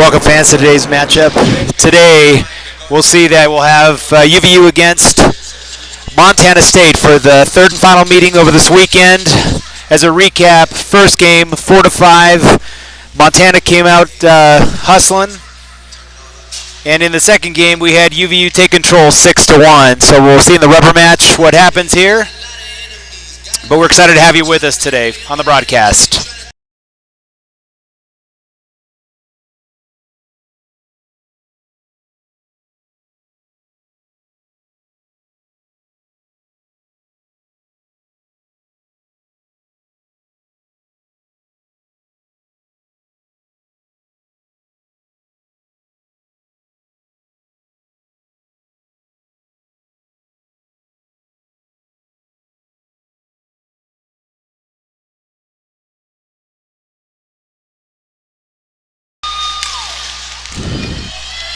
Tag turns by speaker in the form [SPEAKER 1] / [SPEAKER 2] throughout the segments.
[SPEAKER 1] Welcome fans to today's matchup. Today we'll see that we'll have UVU against Montana State for the third and final meeting over this weekend. As a recap, first game 4-5. Montana came out hustling. And in the second game we had UVU take control 6-1. So we'll see in the rubber match what happens here. But we're excited to have you with us today on the broadcast.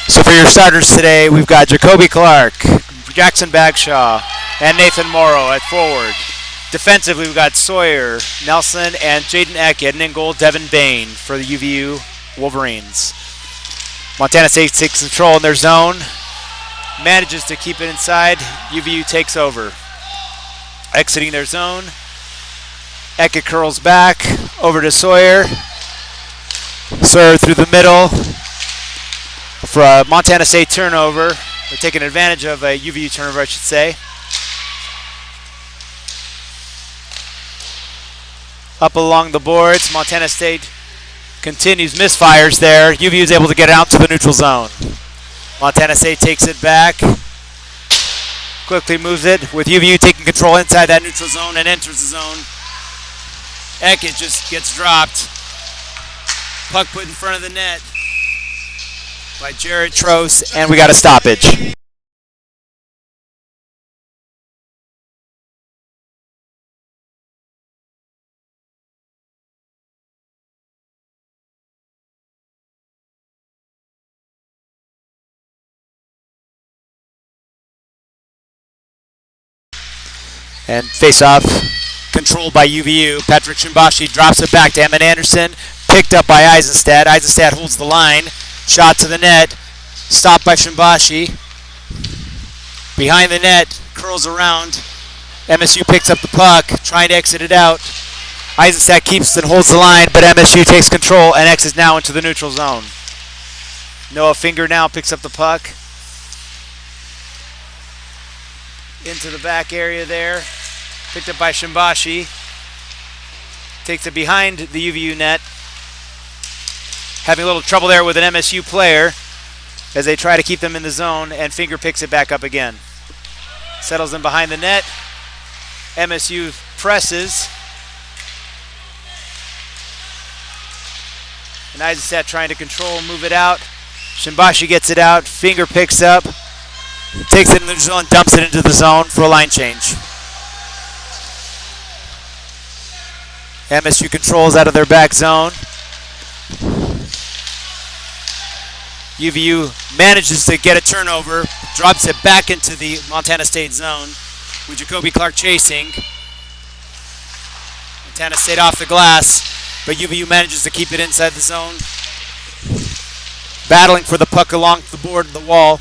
[SPEAKER 1] So for your starters today, we've got Jacoby Clark, Jackson Bagshaw, and Nathan Morrow at forward. Defensively, we've got Sawyer, Nelson, and Jaden Eckett, and in goal, Devin Bain for the UVU Wolverines. Montana State takes control in their zone, manages to keep it inside. UVU takes over. Exiting their zone, Eckett curls back, over to Sawyer. Sawyer through the middle. For a Montana State turnover. They're taking advantage of a UVU turnover, I should say. Up along the boards, Montana State continues misfires there. UVU is able to get out to the neutral zone. Montana State takes it back. Quickly moves it with UVU taking control inside that neutral zone and enters the zone. Eckett just gets dropped. Puck put in front of the net by Jared Trost, and we got a stoppage. And face off, controlled by UVU. Patrick Shimbashi drops it back to Emmett Anderson, picked up by Eisenstadt. Eisenstadt holds the line. Shot to the net, stopped by Shimbashi. Behind the net, curls around. MSU picks up the puck, trying to exit it out. Eisenstadt keeps and holds the line, but MSU takes control and exits now into the neutral zone. Noah Finger now picks up the puck. Into the back area there. Picked up by Shimbashi. Takes it behind the UVU net. Having a little trouble there with an MSU player as they try to keep them in the zone, and Finger picks it back up again. Settles in behind the net. MSU presses. And Eisenstadt trying to control, move it out. Shimbashi gets it out. Finger picks up, takes it in the zone, dumps it into the zone for a line change. MSU controls out of their back zone. UVU manages to get a turnover, drops it back into the Montana State zone with Jacoby Clark chasing. Montana State off the glass, but UVU manages to keep it inside the zone. Battling for the puck along the board of the wall.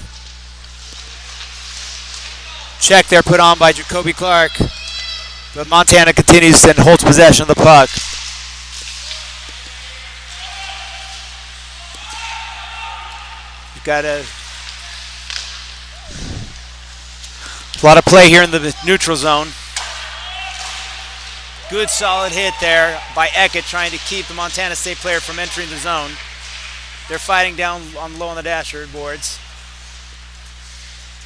[SPEAKER 1] Check there put on by Jacoby Clark, but Montana continues and holds possession of the puck. Got a lot of play here in the neutral zone. Good solid hit there by Eckett, trying to keep the Montana State player from entering the zone. They're fighting down on low on the dasher boards.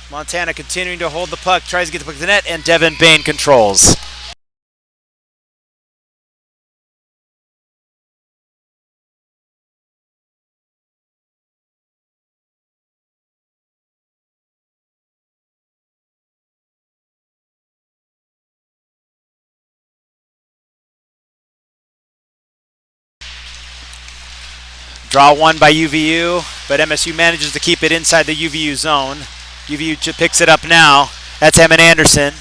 [SPEAKER 1] Montana continuing to hold the puck, tries to get the puck to the net, and Devin Bain controls. Draw one by UVU, but MSU manages to keep it inside the UVU zone. UVU picks it up now. That's Emmett Anderson.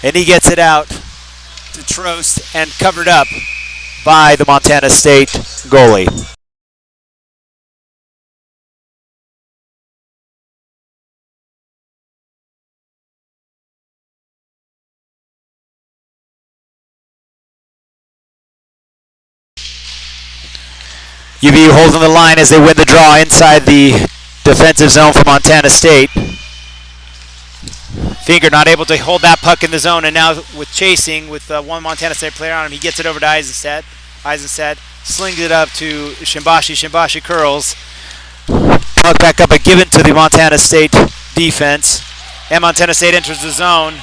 [SPEAKER 1] And he gets it out to Trost and covered up by the Montana State goalie. UVU holding the line as they win the draw inside the defensive zone for Montana State. Finger not able to hold that puck in the zone, and now with chasing with one Montana State player on him, he gets it over to Eisenstadt. Eisenstadt slings it up to Shimbashi. Shimbashi curls. Puck back up and given to the Montana State defense. And Montana State enters the zone.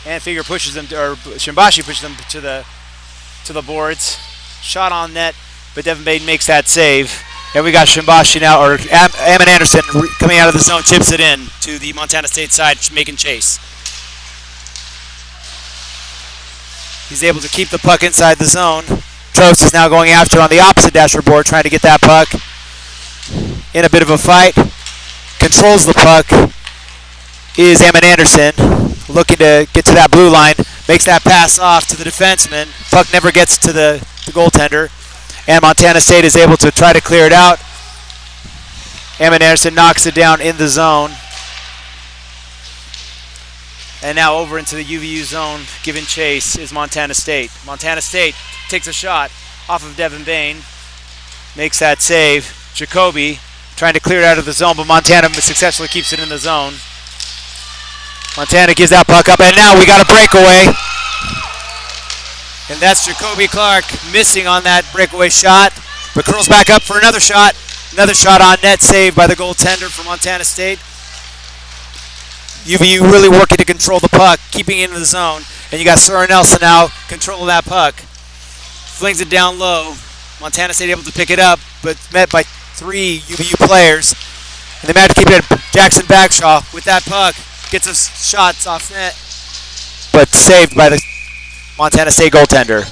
[SPEAKER 1] And Finger pushes them, or Shimbashi pushes them to the boards. Shot on net, but Devin Baden makes that save. And we got Shimbashi now, or Ammon Anderson coming out of the zone, chips it in to the Montana State side, making chase. He's able to keep the puck inside the zone. Trost is now going after on the opposite dasher board, trying to get that puck. In a bit of a fight. Controls the puck is Ammon Anderson, looking to get to that blue line. Makes that pass off to the defenseman. Puck never gets to the goaltender. And Montana State is able to try to clear it out. Ammon Anderson knocks it down in the zone. And now over into the UVU zone, giving chase is Montana State. Montana State takes a shot off of Devin Bain. Makes that save. Jacoby trying to clear it out of the zone, but Montana successfully keeps it in the zone. Montana gives that puck up, and now we got a breakaway. And that's Jacoby Clark missing on that breakaway shot, but curls back up for another shot. Another shot on net, saved by the goaltender for Montana State. UVU really working to control the puck, keeping it in the zone. And you got Soren Nelson now controlling that puck. Flings it down low. Montana State able to pick it up, but met by 3 UVU players. And they managed to keep it. Jackson Bagshaw with that puck gets us shots off net, but saved by the Montana State goaltender.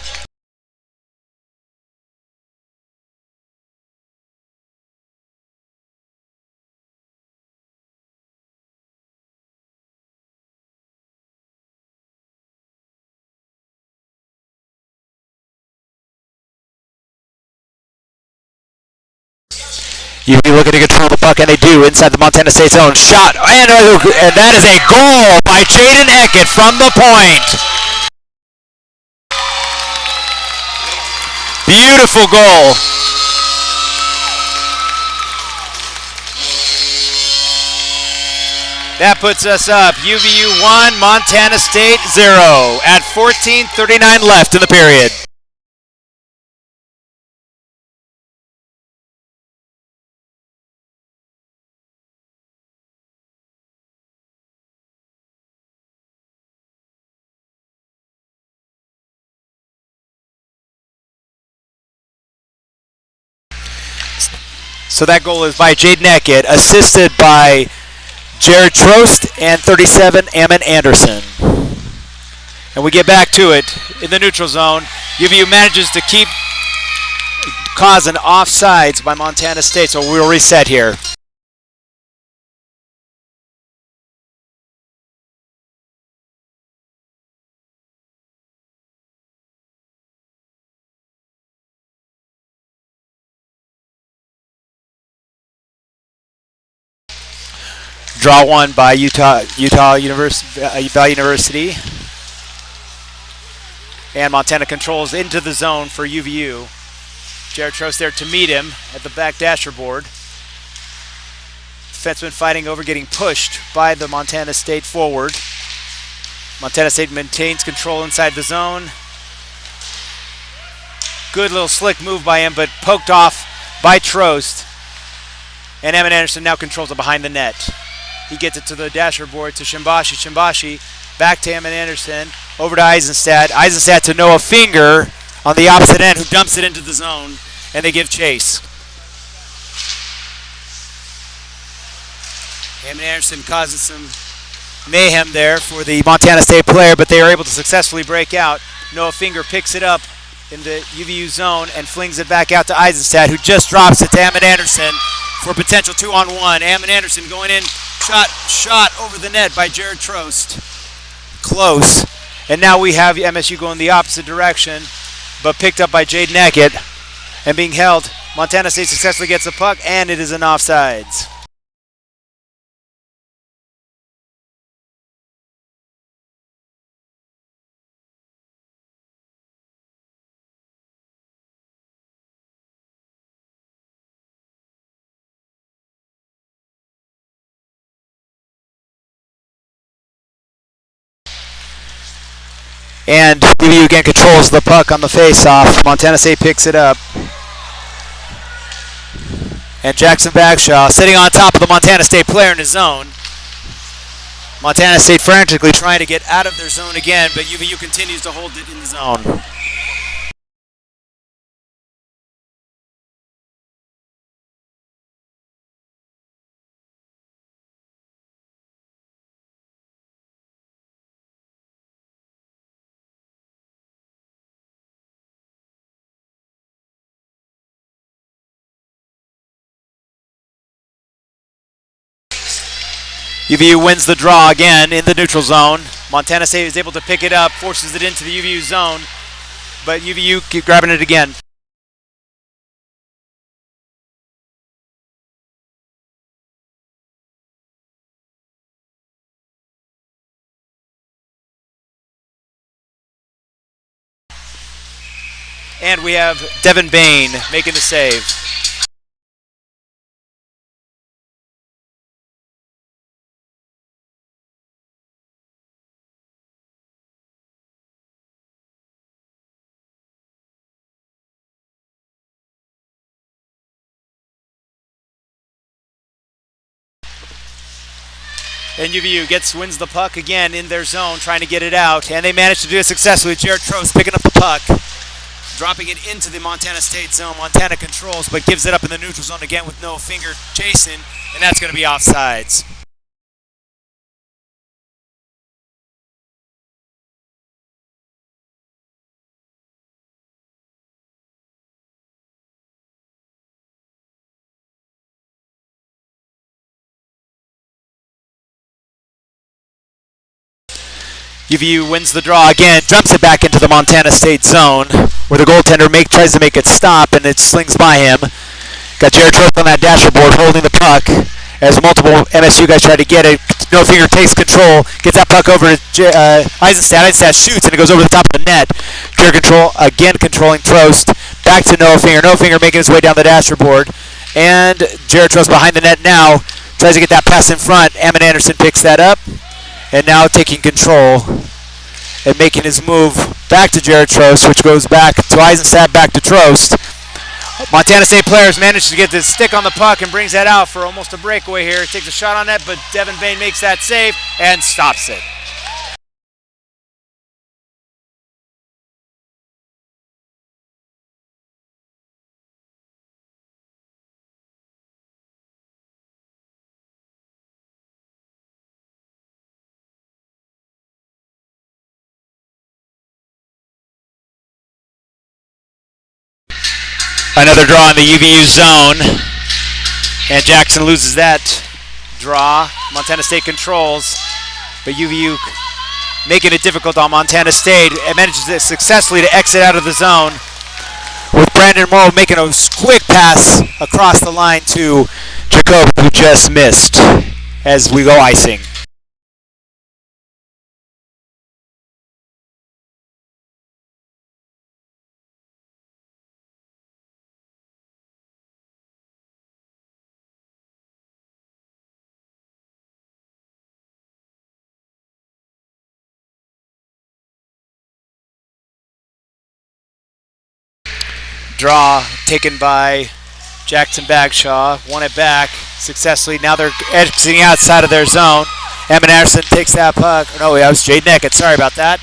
[SPEAKER 1] UVU looking to control the puck, and they do inside the Montana State zone. Shot, and that is a goal by Jaden Eckett from the point. Beautiful goal. That puts us up. UVU 1, Montana State 0 at 14:39 left in the period. So that goal is by Jaden Eckett, assisted by Jared Trost and 37, Ammon Anderson. And we get back to it in the neutral zone. UVU manages to keep causing offsides by Montana State, so we'll reset here. Draw one by Valley University. And Montana controls into the zone for UVU. Jared Trost there to meet him at the back dasher board. Defenseman fighting over, getting pushed by the Montana State forward. Montana State maintains control inside the zone. Good little slick move by him, but poked off by Trost. And Ammon Anderson now controls it behind the net. He gets it to the dasher board to Shimbashi. Shimbashi back to Ammon Anderson. Over to Eisenstadt. Eisenstadt to Noah Finger on the opposite end, who dumps it into the zone. And they give chase. Ammon Anderson causes some mayhem there for the Montana State player, but they are able to successfully break out. Noah Finger picks it up in the UVU zone and flings it back out to Eisenstadt, who just drops it to Ammon Anderson for a potential 2-on-1. Ammon Anderson going in. Shot over the net by Jared Trost. Close. And now we have MSU going the opposite direction, but picked up by Jaden Eckett and being held. Montana State successfully gets the puck, and it is an offsides. And UVU again controls the puck on the face-off. Montana State picks it up. And Jackson Bagshaw sitting on top of the Montana State player in his zone. Montana State frantically trying to get out of their zone again, but UVU continues to hold it in the zone. UVU wins the draw again in the neutral zone. Montana State is able to pick it up, forces it into the UVU zone, but UVU keep grabbing it again. And we have Devin Bain making the save. And UVU wins the puck again in their zone, trying to get it out, and they manage to do it successfully. Jared Trost picking up the puck, dropping it into the Montana State zone. Montana controls, but gives it up in the neutral zone again with no finger chasing, and that's going to be offsides. UVU wins the draw again, jumps it back into the Montana State zone, where the goaltender tries to make it stop, and it slings by him. Got Jared Trost on that dashboard holding the puck as multiple MSU guys try to get it. No Finger takes control, gets that puck over to Eisenstadt. Eisenstadt shoots, and it goes over the top of the net. Jared again controlling Trost. Back to No Finger. No Finger making his way down the dashboard. And Jared Trost behind the net now. Tries to get that pass in front. Ammon Anderson picks that up. And now taking control and making his move back to Jared Trost, which goes back to Eisenstadt, back to Trost. Montana State players manage to get the stick on the puck and brings that out for almost a breakaway here. Takes a shot on that, but Devin Bain makes that save and stops it. Another draw in the UVU zone, and Jackson loses that draw. Montana State controls, but UVU making it difficult on Montana State. It manages successfully to exit out of the zone, with Brandon Morrow making a quick pass across the line to Jacob, who just missed as we go icing. Draw taken by Jackson Bagshaw, won it back successfully. Now they're exiting outside of their zone. Ammon Anderson takes that puck. No, that was Jaden Eckett. Sorry about that.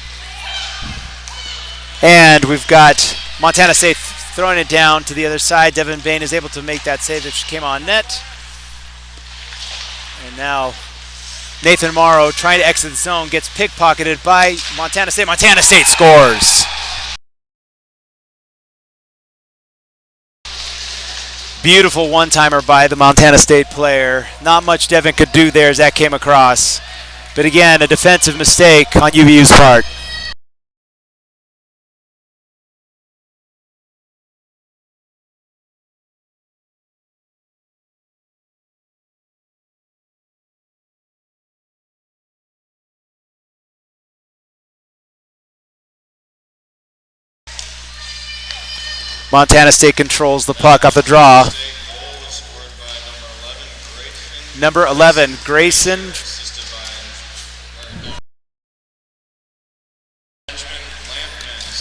[SPEAKER 1] And we've got Montana State throwing it down to the other side. Devin Bain is able to make that save that came on net. And now Nathan Morrow trying to exit the zone, gets pickpocketed by Montana State. Montana State scores. Beautiful one-timer by the Montana State player. Not much Devin could do there as that came across. But again, a defensive mistake on UVU's part. Montana State controls the puck off the draw. Number 11, Grayson.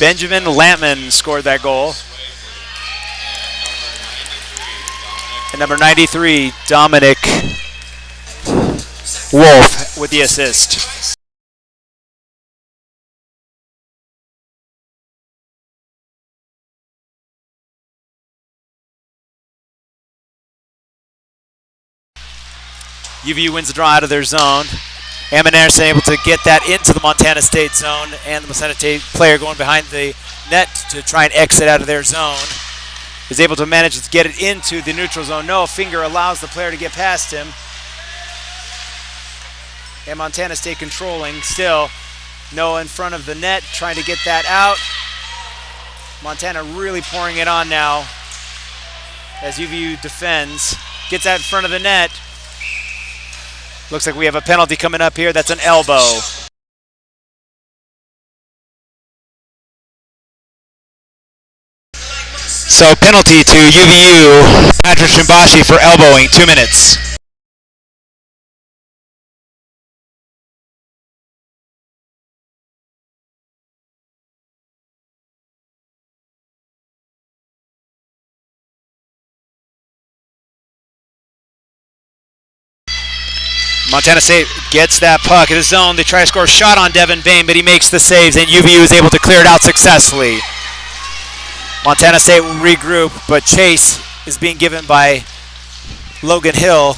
[SPEAKER 1] Benjamin Lampman scored that goal. And number 93, Dominic Wolf with the assist. UVU wins the draw out of their zone. Hammond Anderson able to get that into the Montana State zone, and the Montana State player going behind the net to try and exit out of their zone is able to manage to get it into the neutral zone. No, finger allows the player to get past him. And Montana State controlling still. Noah in front of the net trying to get that out. Montana really pouring it on now as UVU defends. Gets out in front of the net. Looks like we have a penalty coming up here. That's an elbow. So penalty to UVU, Patrick Shimbashi for elbowing, 2 minutes. Montana State gets that puck in the zone. They try to score a shot on Devin Bain, but he makes the saves, and UVU is able to clear it out successfully. Montana State will regroup, but chase is being given by Logan Hill,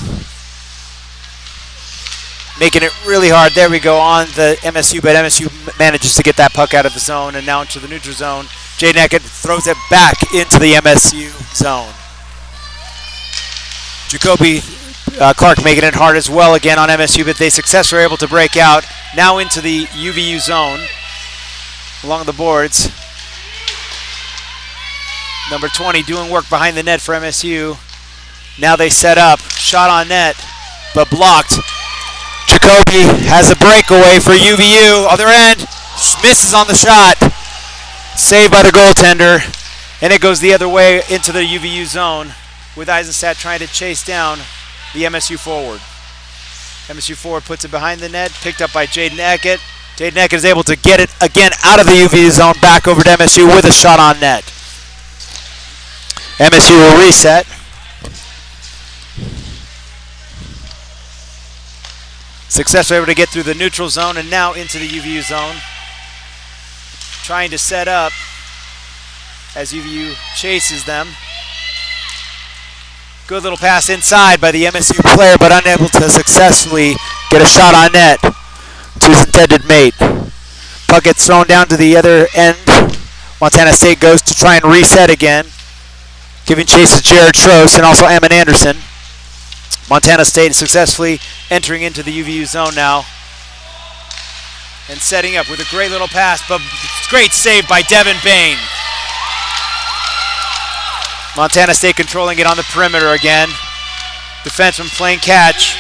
[SPEAKER 1] making it really hard. There we go on the MSU, but MSU manages to get that puck out of the zone and now into the neutral zone. Jaden Eckett throws it back into the MSU zone. Jacoby Clark making it hard as well again on MSU, but they successfully are able to break out now into the UVU zone along the boards. Number 20 doing work behind the net for MSU. Now they set up, shot on net, but blocked. Jacoby has a breakaway for UVU. Other end, misses on the shot. Saved by the goaltender, and it goes the other way into the UVU zone with Eisenstadt trying to chase down the MSU forward. MSU forward puts it behind the net, picked up by Jaden Eckett. Jaden Eckett is able to get it again out of the UVU zone, back over to MSU with a shot on net. MSU will reset. Successfully able to get through the neutral zone and now into the UVU zone. Trying to set up as UVU chases them. Good little pass inside by the MSU player, but unable to successfully get a shot on net to his intended mate. Puck gets thrown down to the other end. Montana State goes to try and reset again, giving chase to Jared Trost and also Ammon Anderson. Montana State successfully entering into the UVU zone now and setting up with a great little pass, but great save by Devin Bain. Montana State controlling it on the perimeter again. Defenseman playing catch.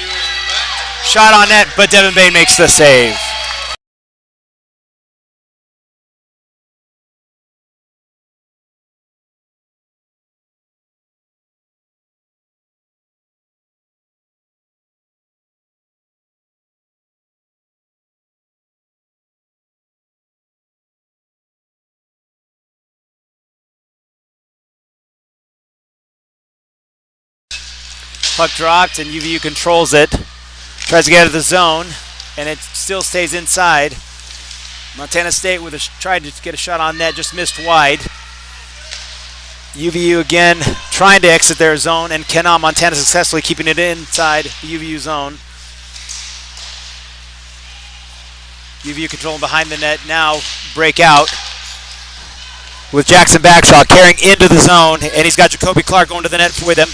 [SPEAKER 1] Shot on net, but Devin Bain makes the save. Puck dropped and UVU controls it. Tries to get out of the zone, and it still stays inside. Montana State with tried to get a shot on net, just missed wide. UVU again trying to exit their zone and cannot. Montana successfully keeping it inside the UVU zone. UVU controlling behind the net, now break out with Jackson Bagshaw carrying into the zone, and he's got Jacoby Clark going to the net with him.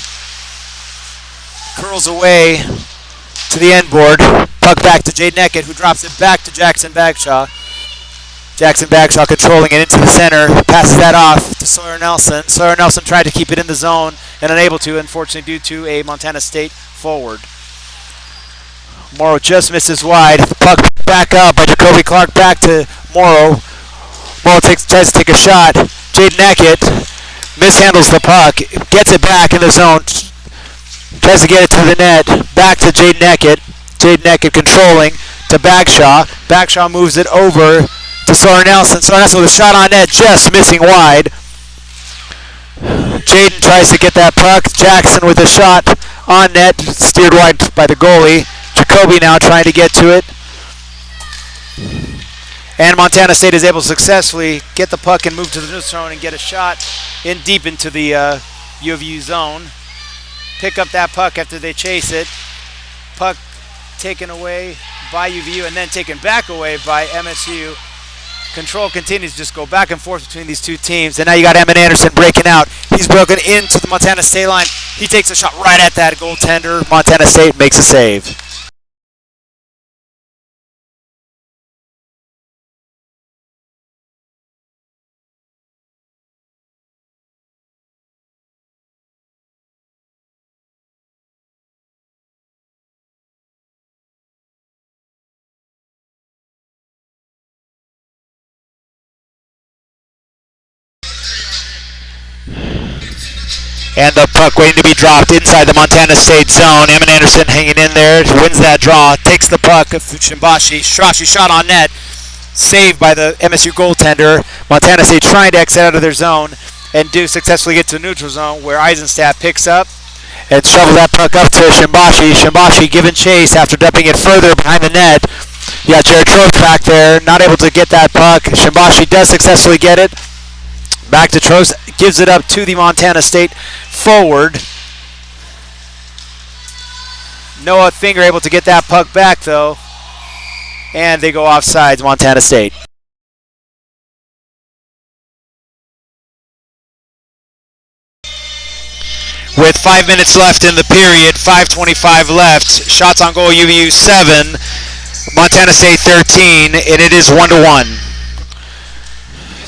[SPEAKER 1] Curls away to the end board. Puck back to Jaden Eckett, who drops it back to Jackson Bagshaw. Jackson Bagshaw controlling it into the center. Passes that off to Sawyer Nelson. Sawyer Nelson tried to keep it in the zone and unable to, unfortunately, due to a Montana State forward. Morrow just misses wide. Puck back up by Jacoby Clark back to Morrow. Morrow tries to take a shot. Jaden Eckett mishandles the puck. Gets it back in the zone. Tries to get it to the net, back to Jaden Eckett. Jaden Eckett controlling to Bagshaw. Bagshaw moves it over to to Sawyer Nelson. Sawyer Nelson with a shot on net, just missing wide. Jaden tries to get that puck. Jackson with a shot on net, steered wide by the goalie. Jacoby now trying to get to it. And Montana State is able to successfully get the puck and move to the neutral zone and get a shot in deep into the UVU zone. Pick up that puck after they chase it. Puck taken away by UVU and then taken back away by MSU. Control continues to just go back and forth between these two teams. And now you got Emmett Anderson breaking out. He's broken into the Montana State line. He takes a shot right at that goaltender. Montana State makes a save. And the puck waiting to be dropped inside the Montana State zone. Emmett Anderson hanging in there, wins that draw, takes the puck. Shimbashi shot on net, saved by the MSU goaltender. Montana State trying to exit out of their zone and do successfully get to the neutral zone where Eisenstadt picks up and shovels that puck up to Shimbashi. Shimbashi giving chase after dumping it further behind the net. You got Jared Trost back there, not able to get that puck. Shimbashi does successfully get it. Back to Trost, gives it up to the Montana State forward. Noah Finger able to get that puck back though. And they go offsides, Montana State. With 5 minutes left in the period, 5:25 left. Shots on goal, UVU 7, Montana State 13, and it is 1-1.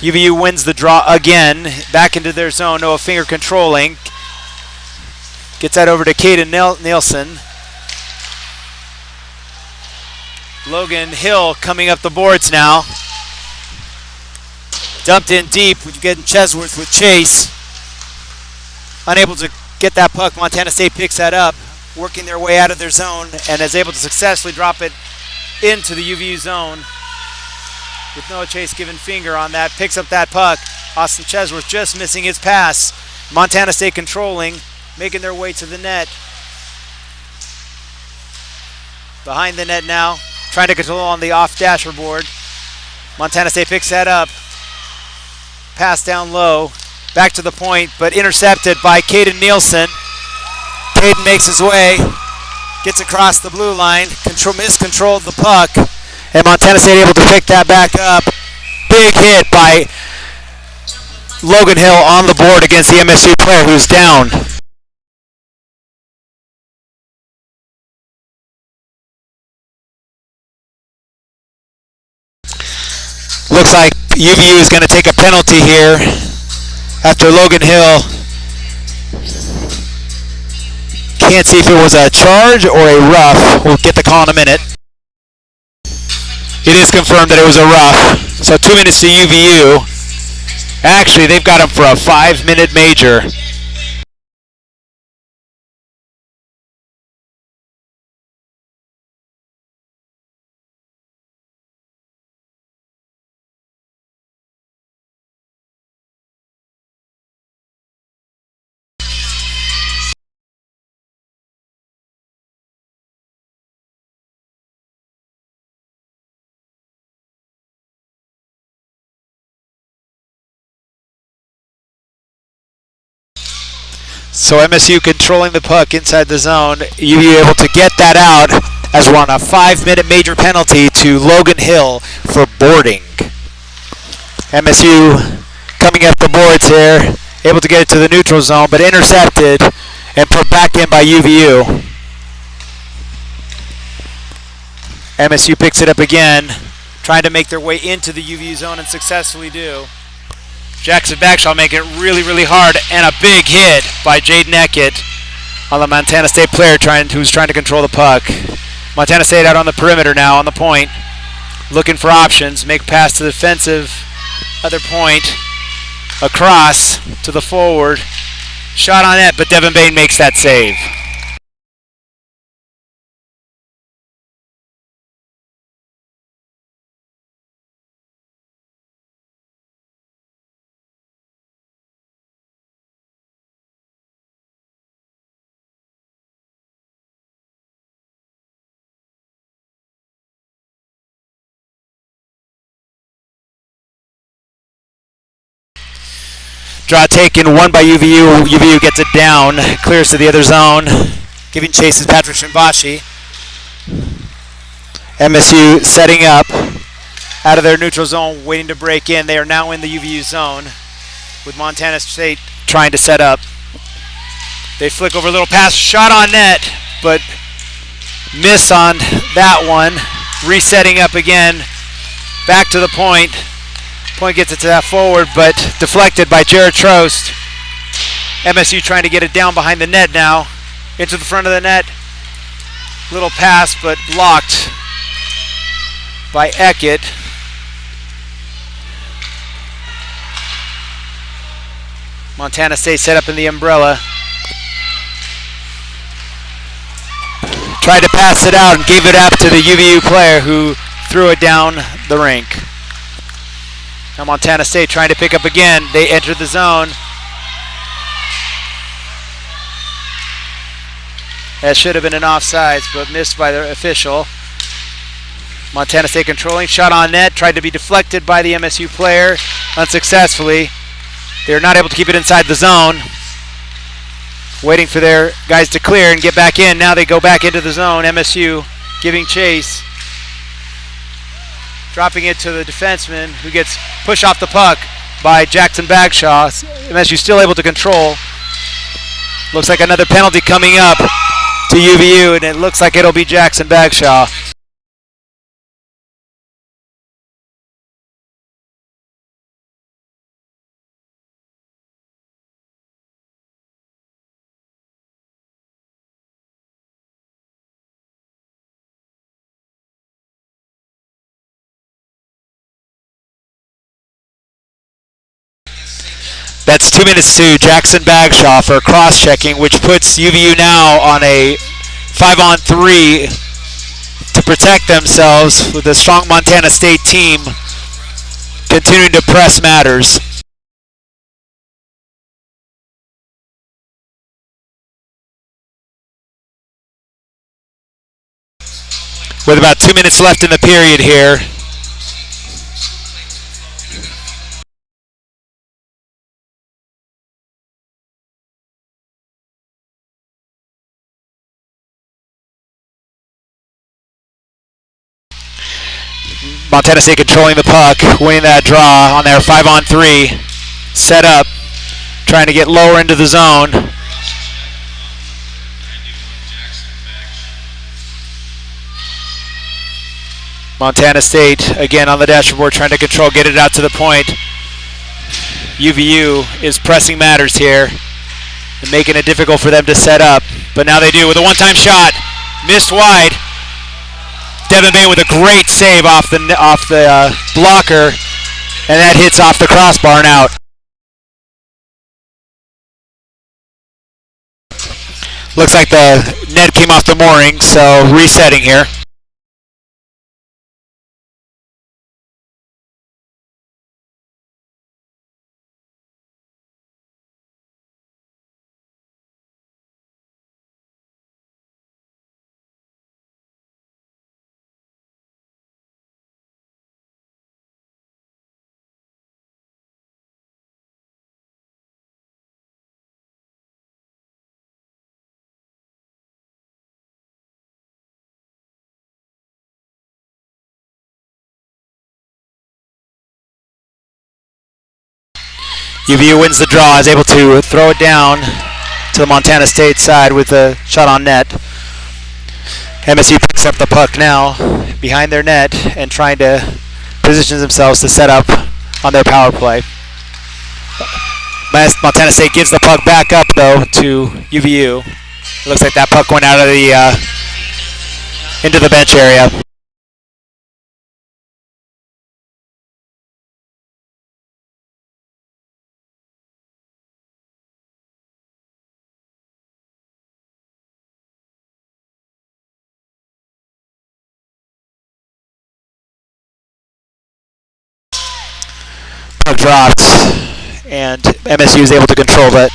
[SPEAKER 1] UVU wins the draw again, back into their zone. Noah Finger controlling. Gets that over to Caden Nielsen. Logan Hill coming up the boards now. Dumped in deep. We're getting Chesworth with chase. Unable to get that puck. Montana State picks that up, working their way out of their zone, and is able to successfully drop it into the UVU zone. With Noah Chase giving finger on that, picks up that puck. Austin Chesworth just missing his pass. Montana State controlling, making their way to the net. Behind the net now, trying to control on the off-dasher board. Montana State picks that up. Pass down low, back to the point, but intercepted by Caden Nielsen. Caden makes his way, gets across the blue line, miscontrolled the puck. And Montana State able to pick that back up. Big hit by Logan Hill on the board against the MSU player who's down. Looks like UVU is going to take a penalty here after Logan Hill. Can't see if it was a charge or a rough. We'll get the call in a minute. It is confirmed that it was a rough. So 2 minutes to UVU. Actually, they've got him for a 5-minute major. So MSU controlling the puck inside the zone. UVU able to get that out as we're on a 5-minute major penalty to Logan Hill for boarding. MSU coming up the boards here, able to get it to the neutral zone, but intercepted and put back in by UVU. MSU picks it up again, trying to make their way into the UVU zone and successfully do. Jackson Bagshaw making it really, really hard, and a big hit by Jaden Eckett on the Montana State player who's trying to control the puck. Montana State out on the perimeter now, on the point, looking for options. Make pass to the defensive other point, across to the forward. Shot on net, but Devin Bain makes that save. Draw taken, one by UVU. UVU gets it down, clears to the other zone. Giving chase is Patrick Shimbashi. MSU setting up out of their neutral zone, waiting to break in. They are now in the UVU zone with Montana State trying to set up. They flick over a little pass, shot on net, but miss on that one. Resetting up again, back to the point. Point gets it to that forward, but deflected by Jared Trost. MSU trying to get it down behind the net now. Into the front of the net. Little pass, but blocked by Eckett. Montana State set up in the umbrella. Tried to pass it out and gave it up to the UVU player who threw it down the rink. Now Montana State trying to pick up again. They enter the zone. That should have been an offsides, but missed by the official. Montana State controlling, shot on net, tried to be deflected by the MSU player unsuccessfully. They're not able to keep it inside the zone. Waiting for their guys to clear and get back in. Now they go back into the zone. MSU giving chase. Dropping it to the defenseman who gets pushed off the puck by Jackson Bagshaw. MSU still able to control. Looks like another penalty coming up to UVU, and it looks like it'll be Jackson Bagshaw. That's 2 minutes to Jackson Bagshaw for cross-checking, which puts UVU now on a 5-on-3 to protect themselves with a strong Montana State team continuing to press matters. With about 2 minutes left in the period here. Montana State controlling the puck, winning that draw on their 5-on-3. Set up, trying to get lower into the zone. Montana State again on the dashboard trying to control, get it out to the point. UVU is pressing matters here and making it difficult for them to set up. But now they do with a one-time shot, missed wide. Devin Bay with a great save off the blocker, and that hits off the crossbar and out. Looks like the net came off the mooring, so resetting here. UVU wins the draw, is able to throw it down to the Montana State side with a shot on net. MSU picks up the puck now behind their net and trying to position themselves to set up on their power play. Montana State gives the puck back up though to UVU. It looks like that puck went out of the into the bench area. Puck drops, and MSU is able to control that.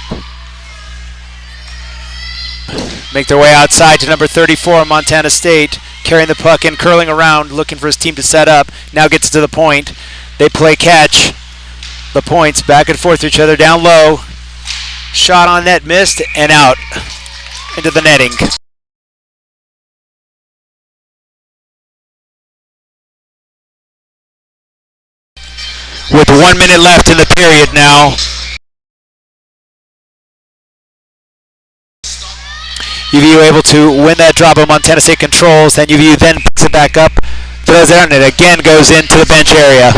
[SPEAKER 1] Make their way outside to number 34, Montana State, carrying the puck and curling around, looking for his team to set up. Now gets to the point. They play catch. the points back and forth to each other down low. Shot on net, missed, and out into the netting. With 1 minute left in the period now. UVU able to win that drop, but Montana State controls. Then UVU then picks it back up, throws it out, and it again goes into the bench area.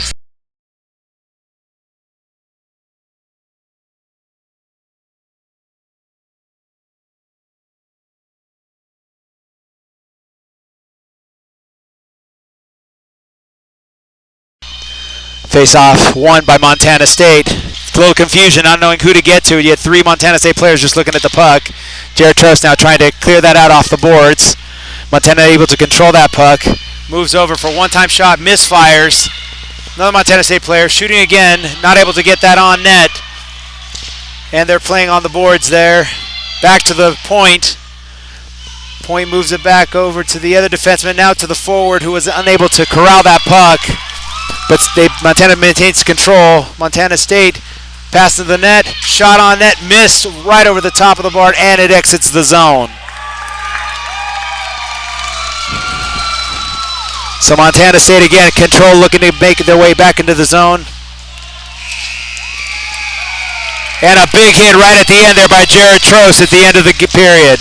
[SPEAKER 1] Face-off won by Montana State. A little confusion, not knowing who to get to. You had 3 Montana State players just looking at the puck. Jared Trost now trying to clear that out off the boards. Montana able to control that puck. Moves over for one-time shot, misfires. Another Montana State player shooting again, not able to get that on net. And they're playing on the boards there. Back to the point. Point moves it back over to the other defenseman, now to the forward who was unable to corral that puck. But Montana maintains control. Montana State pass to the net, shot on net, missed right over the top of the board, and it exits the zone. So Montana State again, control, looking to make their way back into the zone. And a big hit right at the end there by Jared Trost at the end of the period.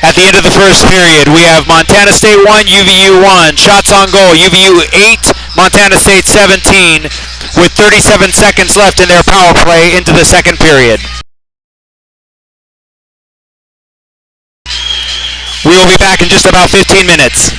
[SPEAKER 1] At the end of the first period, we have Montana State 1, UVU 1. Shots on goal, UVU 8, Montana State 17, with 37 seconds left in their power play into the second period. We will be back in just about 15 minutes.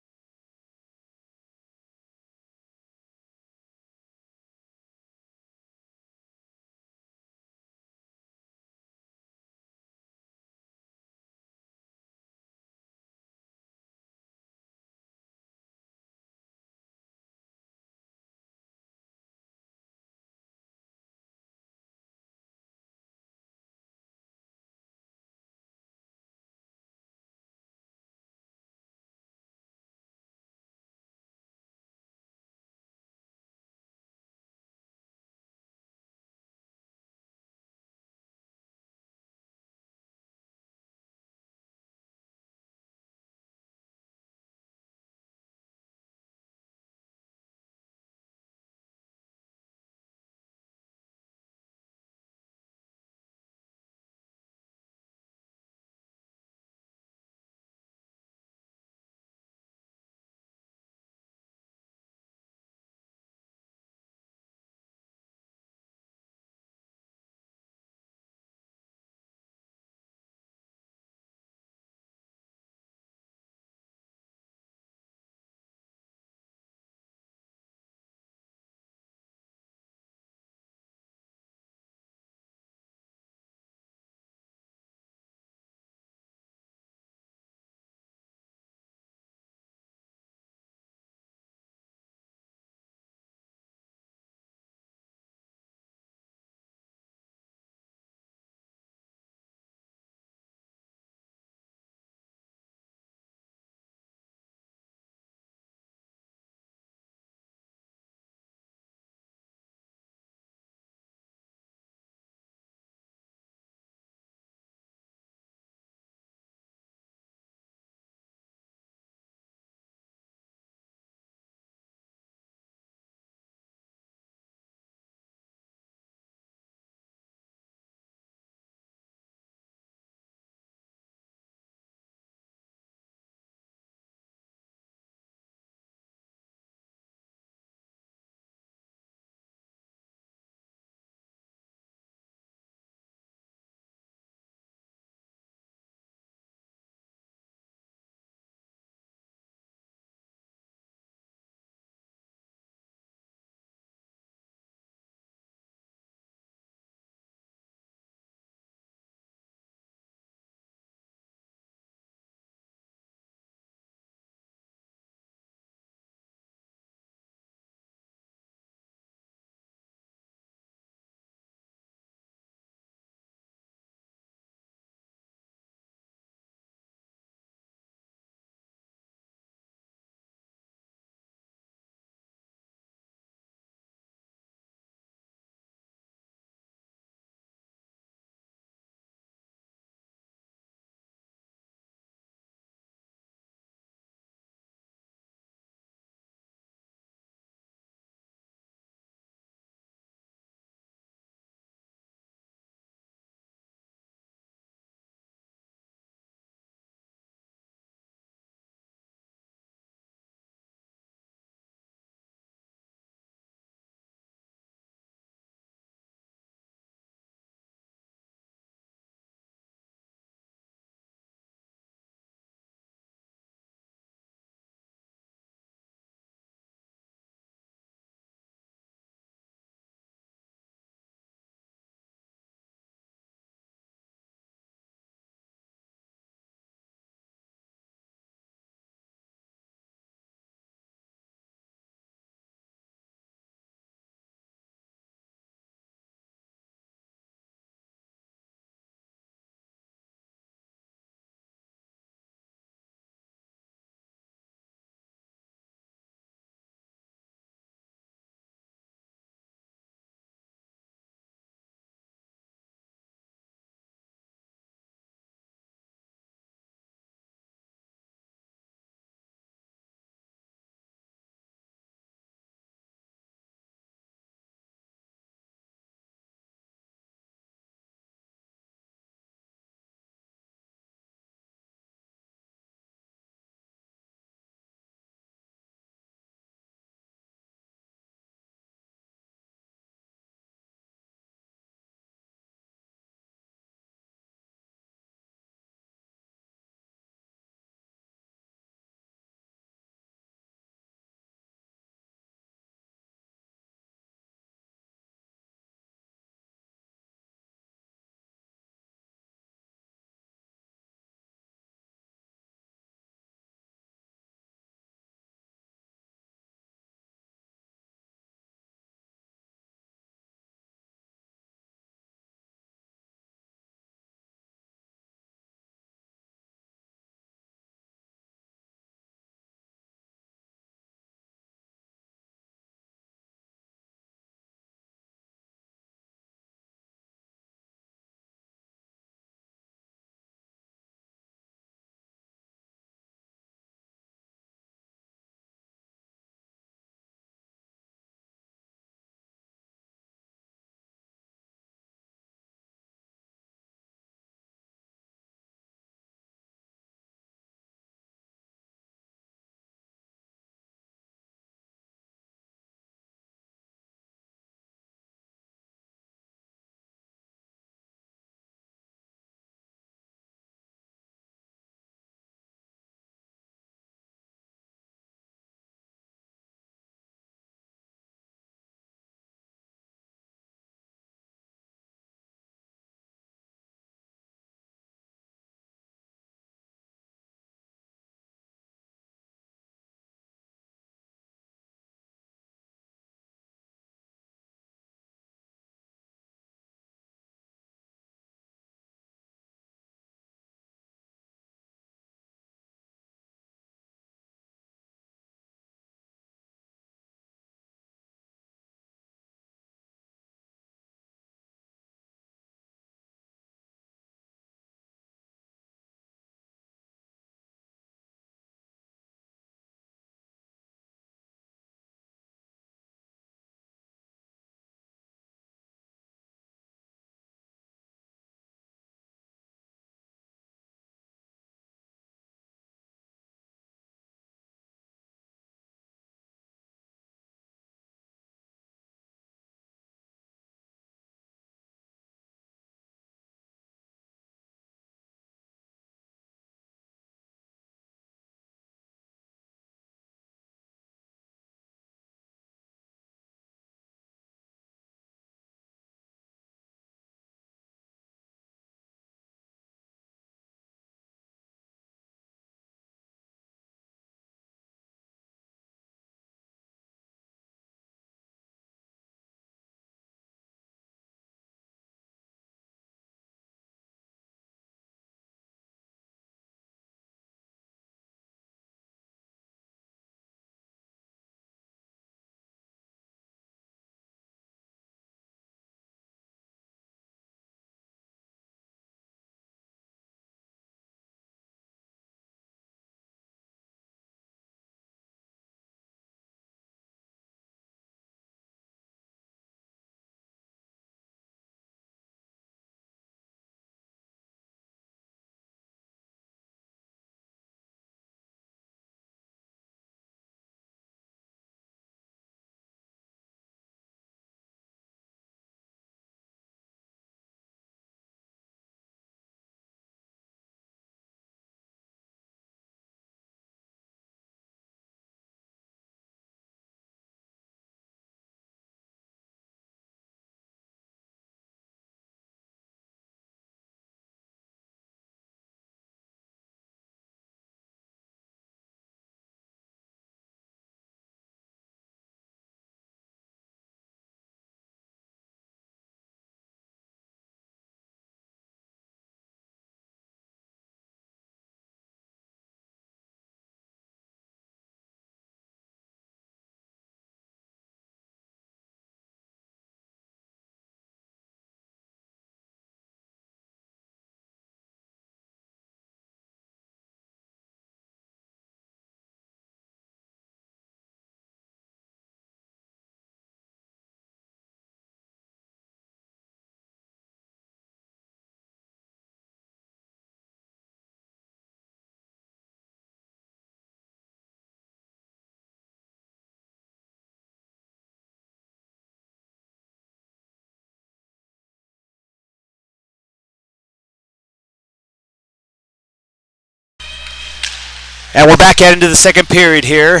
[SPEAKER 1] And we're back out into the second period here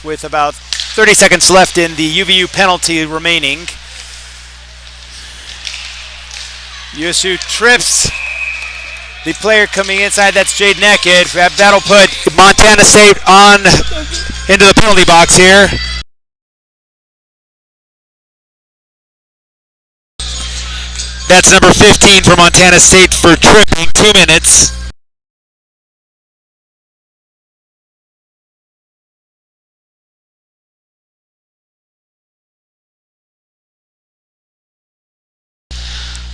[SPEAKER 1] with about 30 seconds left in the UVU penalty remaining. USU trips the player coming inside. That's Jaden Eckett. That'll put Montana State on into the penalty box here. That's number 15 for Montana State for tripping, 2 minutes.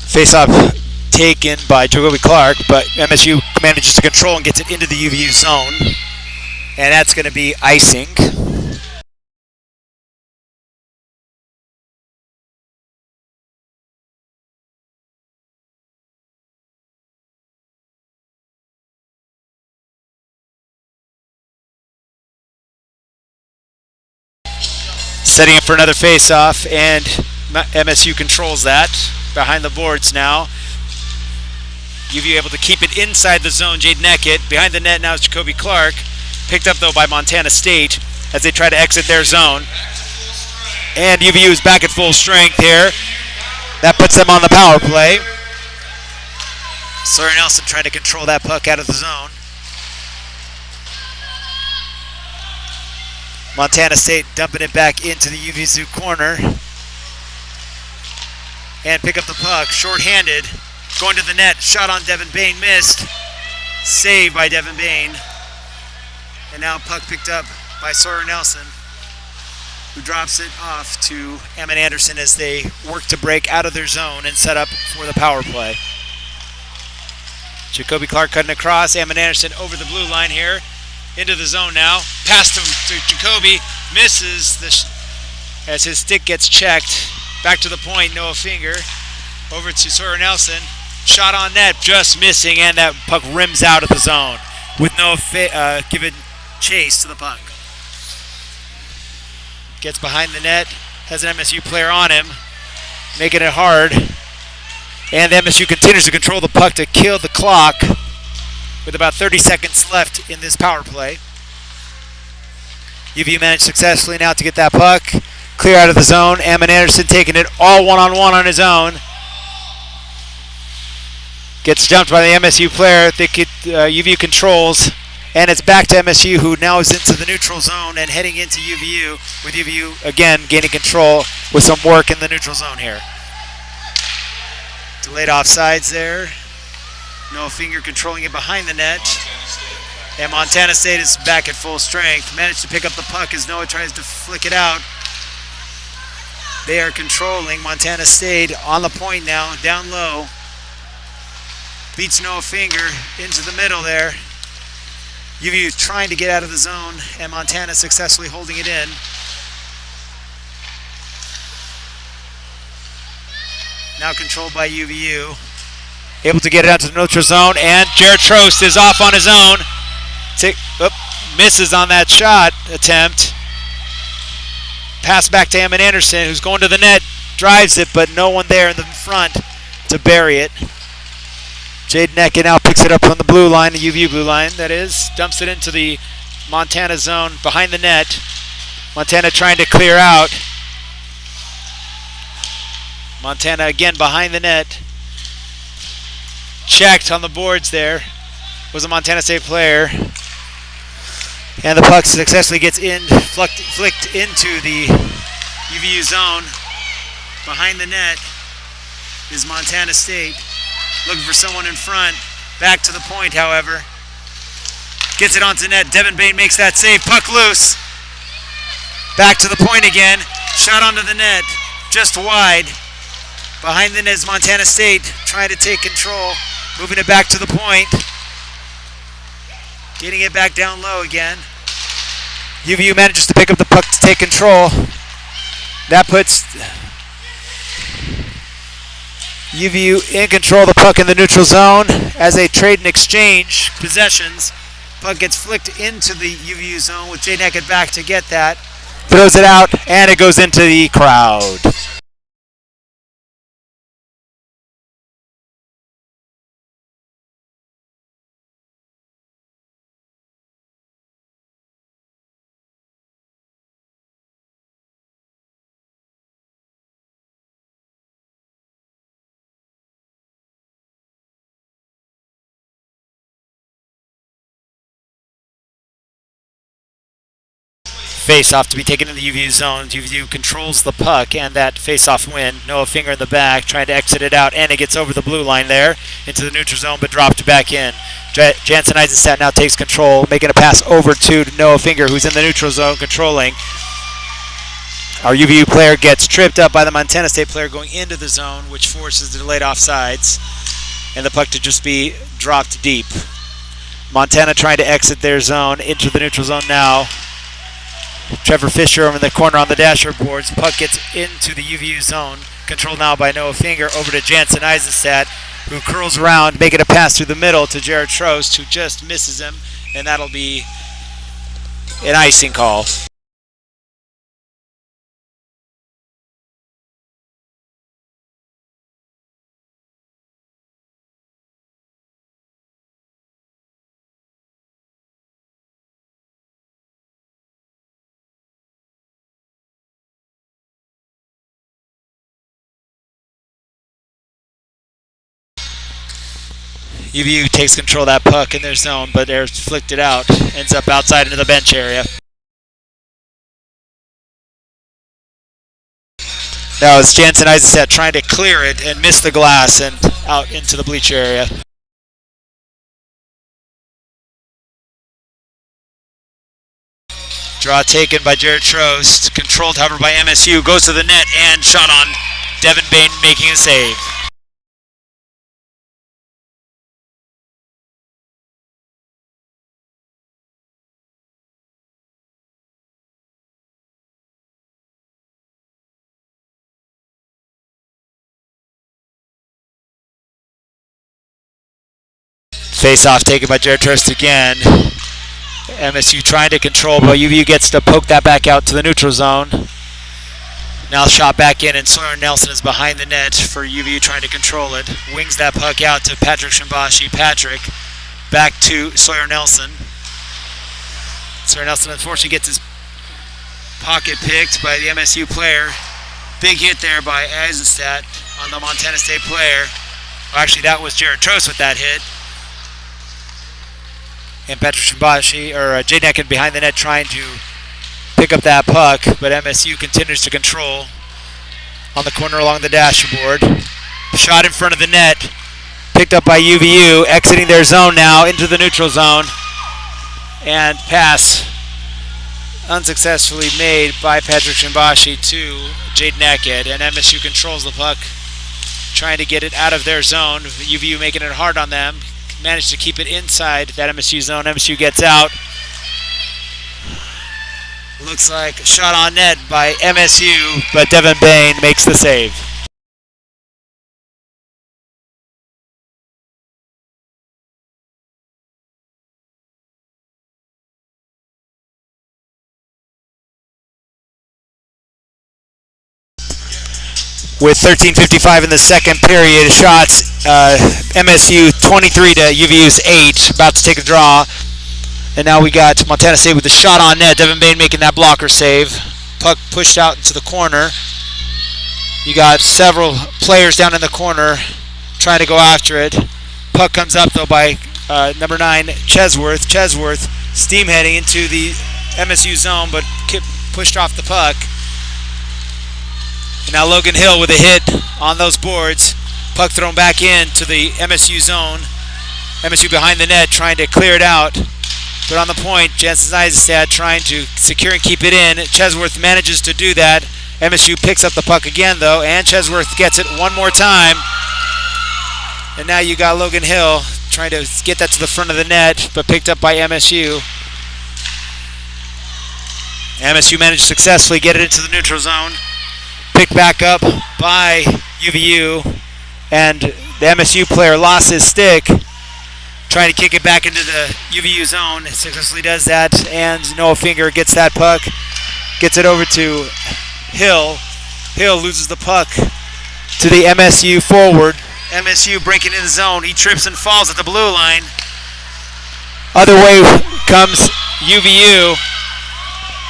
[SPEAKER 1] Face-off taken by Jacoby Clark, but MSU manages to control and gets it into the UVU zone. And that's going to be icing. Setting up for another face-off, and MSU controls that. Behind the boards now. UVU able to keep it inside the zone. Jaden Eckett. Behind the net now is Jacoby Clark. Picked up, though, by Montana State as they try to exit their zone. And UVU is back at full strength here. That puts them on the power play. Sawyer Nelson trying to control that puck out of the zone. Montana State dumping it back into the UVU corner. And pick up the puck, short-handed, going to the net, shot on Devin Bain, missed. Saved by Devin Bain. And now puck picked up by Sawyer Nelson, who drops it off to Emmett Anderson as they work to break out of their zone and set up for the power play. Jacoby Clark cutting across, Emmett Anderson over the blue line here, into the zone now. Past him to Jacoby, misses as his stick gets checked. Back to the point, Noah Finger, over to Sawyer Nelson. Shot on net, just missing, and that puck rims out of the zone with Noah giving chase to the puck. Gets behind the net, has an MSU player on him, making it hard. And MSU continues to control the puck to kill the clock with about 30 seconds left in this power play. UVU managed successfully now to get that puck clear out of the zone. Emmett Anderson taking it all one-on-one on his own. Gets jumped by the MSU player. UVU controls, and it's back to MSU, who now is into the neutral zone and heading into UVU, with UVU again gaining control with some work in the neutral zone here. Delayed offsides there. Noah Finger controlling it behind the net. And Montana State is back at full strength. Managed to pick up the puck as Noah tries to flick it out. They are controlling. Montana State on the point now, down low. Beats Noah Finger into the middle there. UVU trying to get out of the zone, and Montana successfully holding it in. Now controlled by UVU. Able to get it out to the neutral zone, and Jared Trost is off on his own. Misses on that shot attempt. Pass back to Emmett Anderson, who's going to the net, drives it, but no one there in the front to bury it. Jaden Eckett now picks it up on the blue line, the UVU blue line, that is. Dumps it into the Montana zone behind the net. Montana trying to clear out. Montana again behind the net. Checked on the boards there. Was a Montana State player. And the puck successfully gets flicked into the UVU zone. Behind the net is Montana State. Looking for someone in front. Back to the point, however. Gets it onto net. Devin Bain makes that save. Puck loose. Back to the point again. Shot onto the net. Just wide. Behind the net is Montana State trying to take control. Moving it back to the point. Getting it back down low again. UVU manages to pick up the puck to take control. That puts UVU in control of the puck in the neutral zone as they trade and exchange possessions. Puck gets flicked into the UVU zone with Jaden Eckett back to get that. Throws it out, and it goes into the crowd. Face-off to be taken in the UVU zone. UVU controls the puck and that face-off win. Noah Finger in the back, trying to exit it out, and it gets over the blue line there into the neutral zone, but dropped back in. Jansen Eisenstadt now takes control, making a pass over to Noah Finger, who's in the neutral zone, controlling. Our UVU player gets tripped up by the Montana State player going into the zone, which forces the delayed offsides, and the puck to just be dropped deep. Montana trying to exit their zone into the neutral zone now. Trevor Fisher over in the corner on the dasher boards. Puck gets into the UVU zone. Controlled now by Noah Finger over to Jansen Eisenstadt, who curls around, making a pass through the middle to Jared Trost, who just misses him, and that'll be an icing call. UVU takes control of that puck in their zone, but they're flicked it out. Ends up outside into the bench area. Now it's Jansen Eisenstadt trying to clear it and miss the glass and out into the bleacher area. Draw taken by Jared Trost. Controlled, however, by MSU. Goes to the net and shot on. Devin Bain making a save. Face-off taken by Jared Trost again. MSU trying to control, but UVU gets to poke that back out to the neutral zone. Now shot back in, and Sawyer Nelson is behind the net for UVU trying to control it. Wings that puck out to Patrick Shimbashi. Patrick back to Sawyer Nelson. Sawyer Nelson unfortunately gets his pocket picked by the MSU player. Big hit there by Eisenstadt on the Montana State player. Well, actually, that was Jared Trost with that hit. And Patrick Shimbashi, or Jay Necken behind the net trying to pick up that puck, but MSU continues to control on the corner along the dashboard. Shot in front of the net, picked up by UVU, exiting their zone now into the neutral zone, and pass unsuccessfully made by Patrick Shimbashi to Jaden Eckett, and MSU controls the puck, trying to get it out of their zone. UVU making it hard on them. Managed to keep it inside that MSU zone. MSU gets out. Looks like a shot on net by MSU, but Devin Bain makes the save. With 13:55 in the second period, shots MSU 23 to UVU's 8, about to take a draw. And now we got Montana State with the shot on net. Devin Bain making that blocker save. Puck pushed out into the corner. You got several players down in the corner trying to go after it. Puck comes up though by number 9 Chesworth. Chesworth steamheading into the MSU zone, but pushed off the puck. And now Logan Hill with a hit on those boards. Puck thrown back in to the MSU zone. MSU behind the net trying to clear it out. But on the point, Jansen Eisenstadt trying to secure and keep it in. Chesworth manages to do that. MSU picks up the puck again though, and Chesworth gets it one more time. And now you got Logan Hill trying to get that to the front of the net, but picked up by MSU. MSU managed to successfully get it into the neutral zone. Picked back up by UVU, and the MSU player lost his stick, trying to kick it back into the UVU zone. Successfully does that, and Noah Finger gets that puck, gets it over to Hill. Hill loses the puck to the MSU forward. MSU breaking in the zone. He trips and falls at the blue line. Other way comes UVU.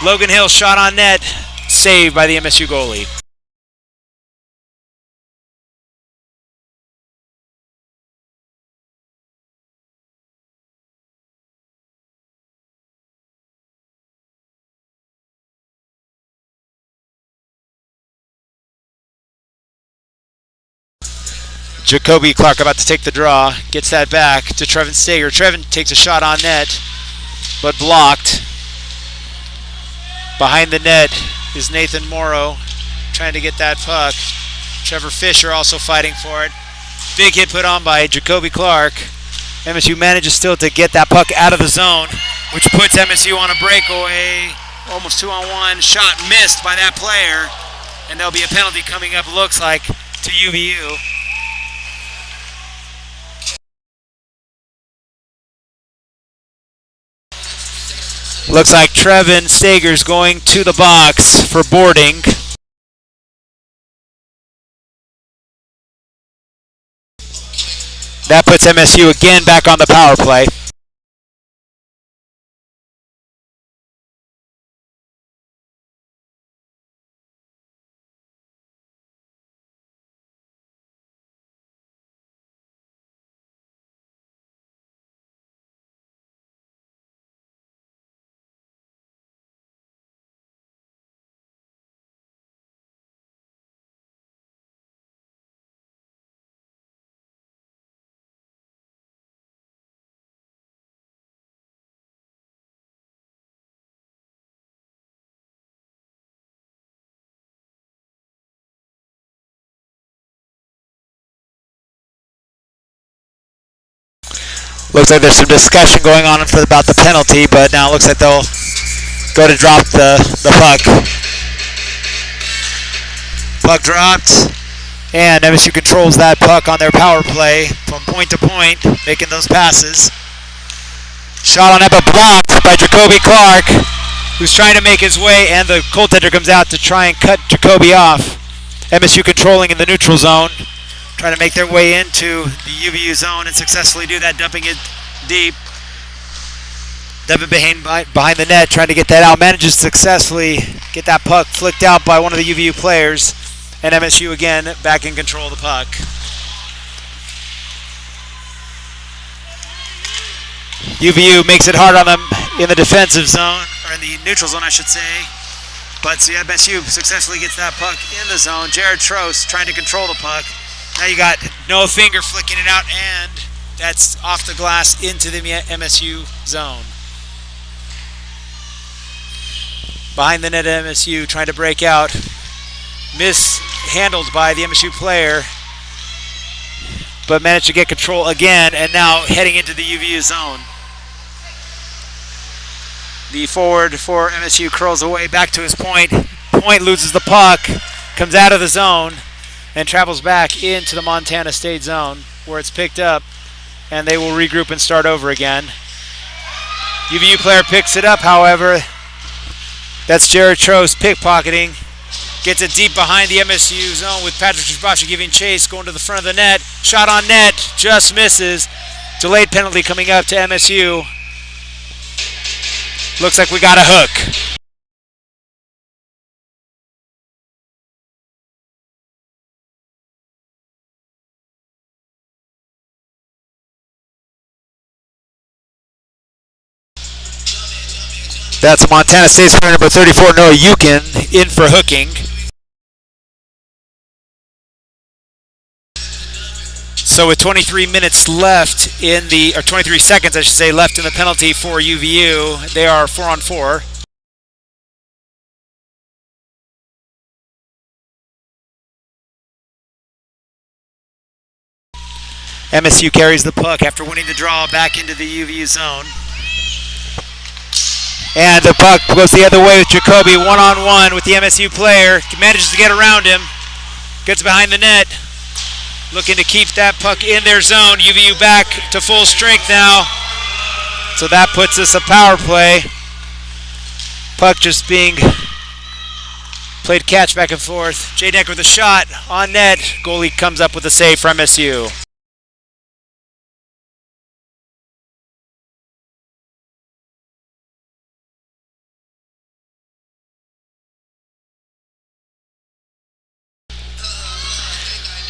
[SPEAKER 1] Logan Hill shot on net, saved by the MSU goalie. Jacoby Clark about to take the draw. Gets that back to Trevin Stager. Trevin takes a shot on net, but blocked. Behind the net is Nathan Morrow trying to get that puck. Trevor Fisher also fighting for it. Big hit put on by Jacoby Clark. MSU manages still to get that puck out of the zone, which puts MSU on a breakaway. Almost 2-on-1. Shot missed by that player. And there'll be a penalty coming up, looks like, to UVU. Looks like Trevin Stager's going to the box for boarding. That puts MSU again back on the power play. Looks like there's some discussion going on about the penalty, but now it looks like they'll go to drop the puck. Puck dropped, and MSU controls that puck on their power play from point to point, making those passes. Shot on net, but blocked by Jacoby Clark, who's trying to make his way, and the goaltender comes out to try and cut Jacoby off. MSU controlling in the neutral zone, trying to make their way into the UVU zone and successfully do that, dumping it deep. Devin behind the net, trying to get that out, manages to successfully get that puck flicked out by one of the UVU players, and MSU again back in control of the puck. UVU makes it hard on them in the defensive zone, or in the neutral zone I should say, but so MSU successfully gets that puck in the zone. Jared Trost trying to control the puck. Now you got Noah Finger flicking it out, and that's off the glass into the MSU zone. Behind the net, MSU trying to break out. Mishandled by the MSU player, but managed to get control again, and now heading into the UVU zone. The forward for MSU curls away back to his point. Point loses the puck, comes out of the zone, and travels back into the Montana State zone where it's picked up, and they will regroup and start over again. UVU player picks it up, however. That's Jared Trost pickpocketing. Gets it deep behind the MSU zone with Patrick Trishbasha giving chase, going to the front of the net. Shot on net, just misses. Delayed penalty coming up to MSU. Looks like we got a hook. That's Montana State's player number 34, Noah Yukin, in for hooking. So with 23 minutes left in the, or 23 seconds I should say, left in the penalty for UVU, they are 4-on-4. MSU carries the puck after winning the draw back into the UVU zone. And the puck goes the other way with Jacoby, one-on-one with the MSU player. Manages to get around him. Gets behind the net. Looking to keep that puck in their zone. UVU back to full strength now. So that puts us a power play. Puck just being played catch back and forth. Jay Decker with a shot on net. Goalie comes up with a save for MSU.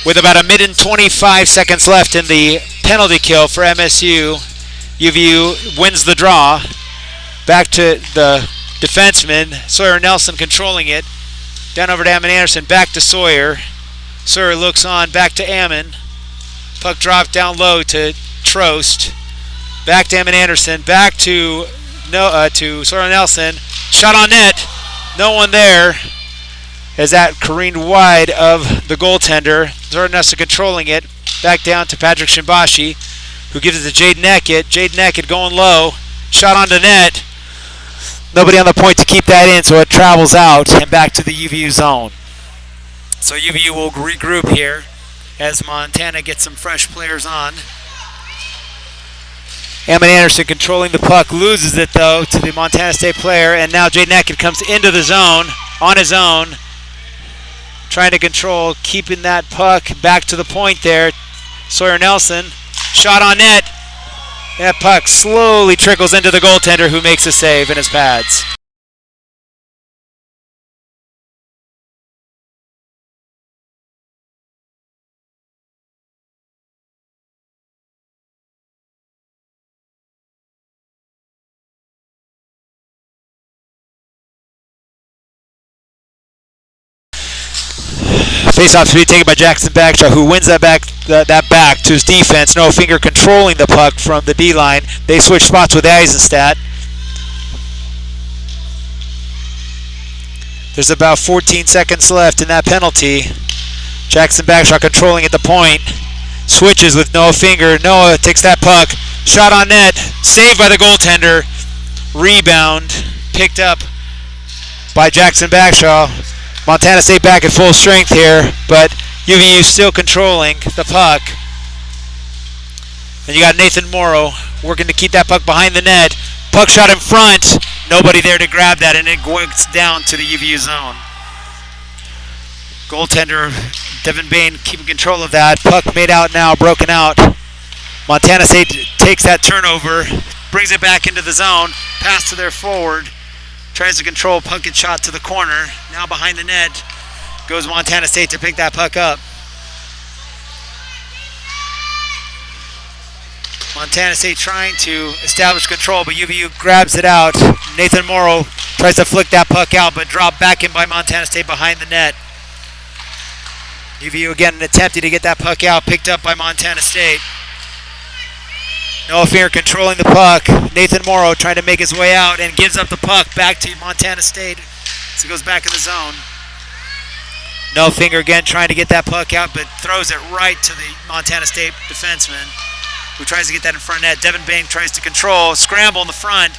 [SPEAKER 1] With about a minute and 25 seconds left in the penalty kill for MSU, UVU wins the draw. Back to the defenseman, Sawyer Nelson controlling it. Down over to Ammon Anderson, back to Sawyer. Sawyer looks on, back to Ammon. Puck dropped down low to Trost. Back to Emmett Anderson. Back to Sawyer Nelson. Shot on net. No one there. As that careened wide of the goaltender. Sawyer Nelson controlling it. Back down to Patrick Shimbashi, who gives it to Jaden Eckett. Jaden Eckett going low. Shot onto net. Nobody on the point to keep that in, so it travels out and back to the UVU zone. So UVU will regroup here as Montana gets some fresh players on. Emmett Anderson controlling the puck, loses it though to the Montana State player, and now Jaden Eckett comes into the zone on his own, trying to control, keeping that puck back to the point there. Sawyer Nelson, shot on net. That puck slowly trickles into the goaltender, who makes a save in his pads. Face-off to be taken by Jackson Bagshaw, who wins that back to his defense. No finger controlling the puck from the D-line. They switch spots with Eisenstadt. There's about 14 seconds left in that penalty. Jackson Bagshaw controlling at the point. Switches with Noah Finger. Noah takes that puck. Shot on net. Saved by the goaltender. Rebound. Picked up by Jackson Bagshaw. Montana State back at full strength here, but UVU still controlling the puck. And you got Nathan Morrow working to keep that puck behind the net. Puck shot in front. Nobody there to grab that, and it goes down to the UVU zone. Goaltender Devin Bain keeping control of that. Puck made out now, broken out. Montana State takes that turnover, brings it back into the zone, pass to their forward. Tries to control, puck gets shot to the corner. Now behind the net goes Montana State to pick that puck up. Montana State trying to establish control, but UVU grabs it out. Nathan Morrow tries to flick that puck out, but dropped back in by Montana State behind the net. UVU again attempting to get that puck out, picked up by Montana State. Noah Finger controlling the puck. Nathan Morrow trying to make his way out and gives up the puck back to Montana State as he goes back in the zone. Noah Finger again trying to get that puck out, but throws it right to the Montana State defenseman, who tries to get that in front of net. Devin Bain tries to control, scramble in the front.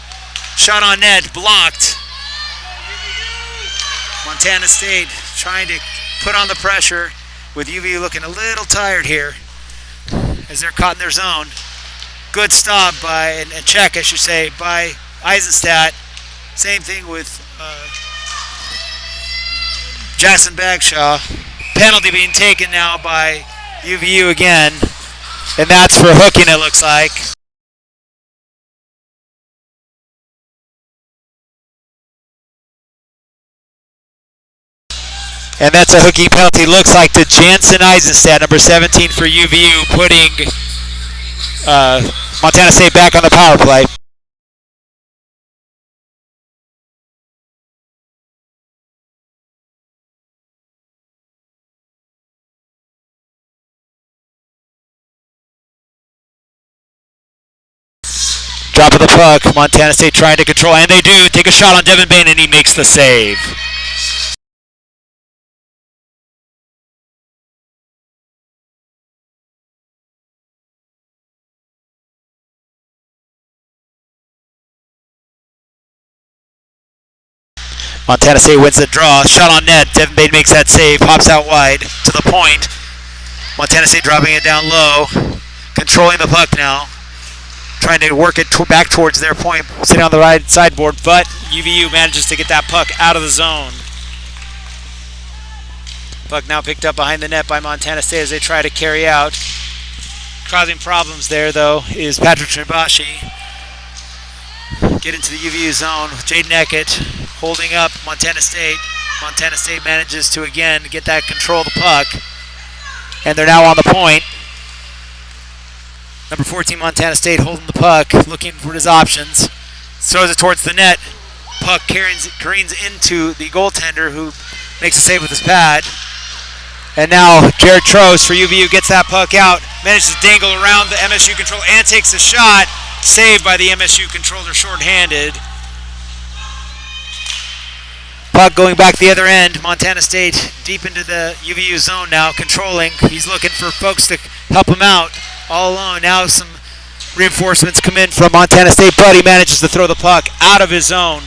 [SPEAKER 1] Shot on net, blocked. Montana State trying to put on the pressure, with UVU looking a little tired here as they're caught in their zone. Good stop by, and check I should say, by Eisenstadt. Same thing with Jackson Bagshaw. Penalty being taken now by UVU again, and that's for hooking, it looks like. And that's a hooking penalty, looks like, to Jansen Eisenstadt, number 17 for UVU, putting Montana State back on the power play. Drop of the puck, Montana State trying to control, and they do take a shot on Devin Bain, and he makes the save. Montana State wins the draw. Shot on net. Devin Bain makes that save. Pops out wide to the point. Montana State dropping it down low. Controlling the puck now. Trying to work it back towards their point. Sitting on the right sideboard. But UVU manages to get that puck out of the zone. Puck now picked up behind the net by Montana State as they try to carry out. Causing problems there, though, is Patrick Shimbashi. Get into the UVU zone. Jaden Eckett holding up Montana State. Montana State manages to again get that control of the puck. And they're now on the point. Number 14 Montana State holding the puck, looking for his options. Throws it towards the net. Puck careens into the goaltender, who makes a save with his pad. And now Jared Trost for UVU gets that puck out. Manages to dangle around the MSU control and takes a shot. Saved by the MSU controller shorthanded. Puck going back the other end. Montana State deep into the UVU zone now, controlling. He's looking for folks to help him out all alone. Now some reinforcements come in from Montana State, but he manages to throw the puck out of his zone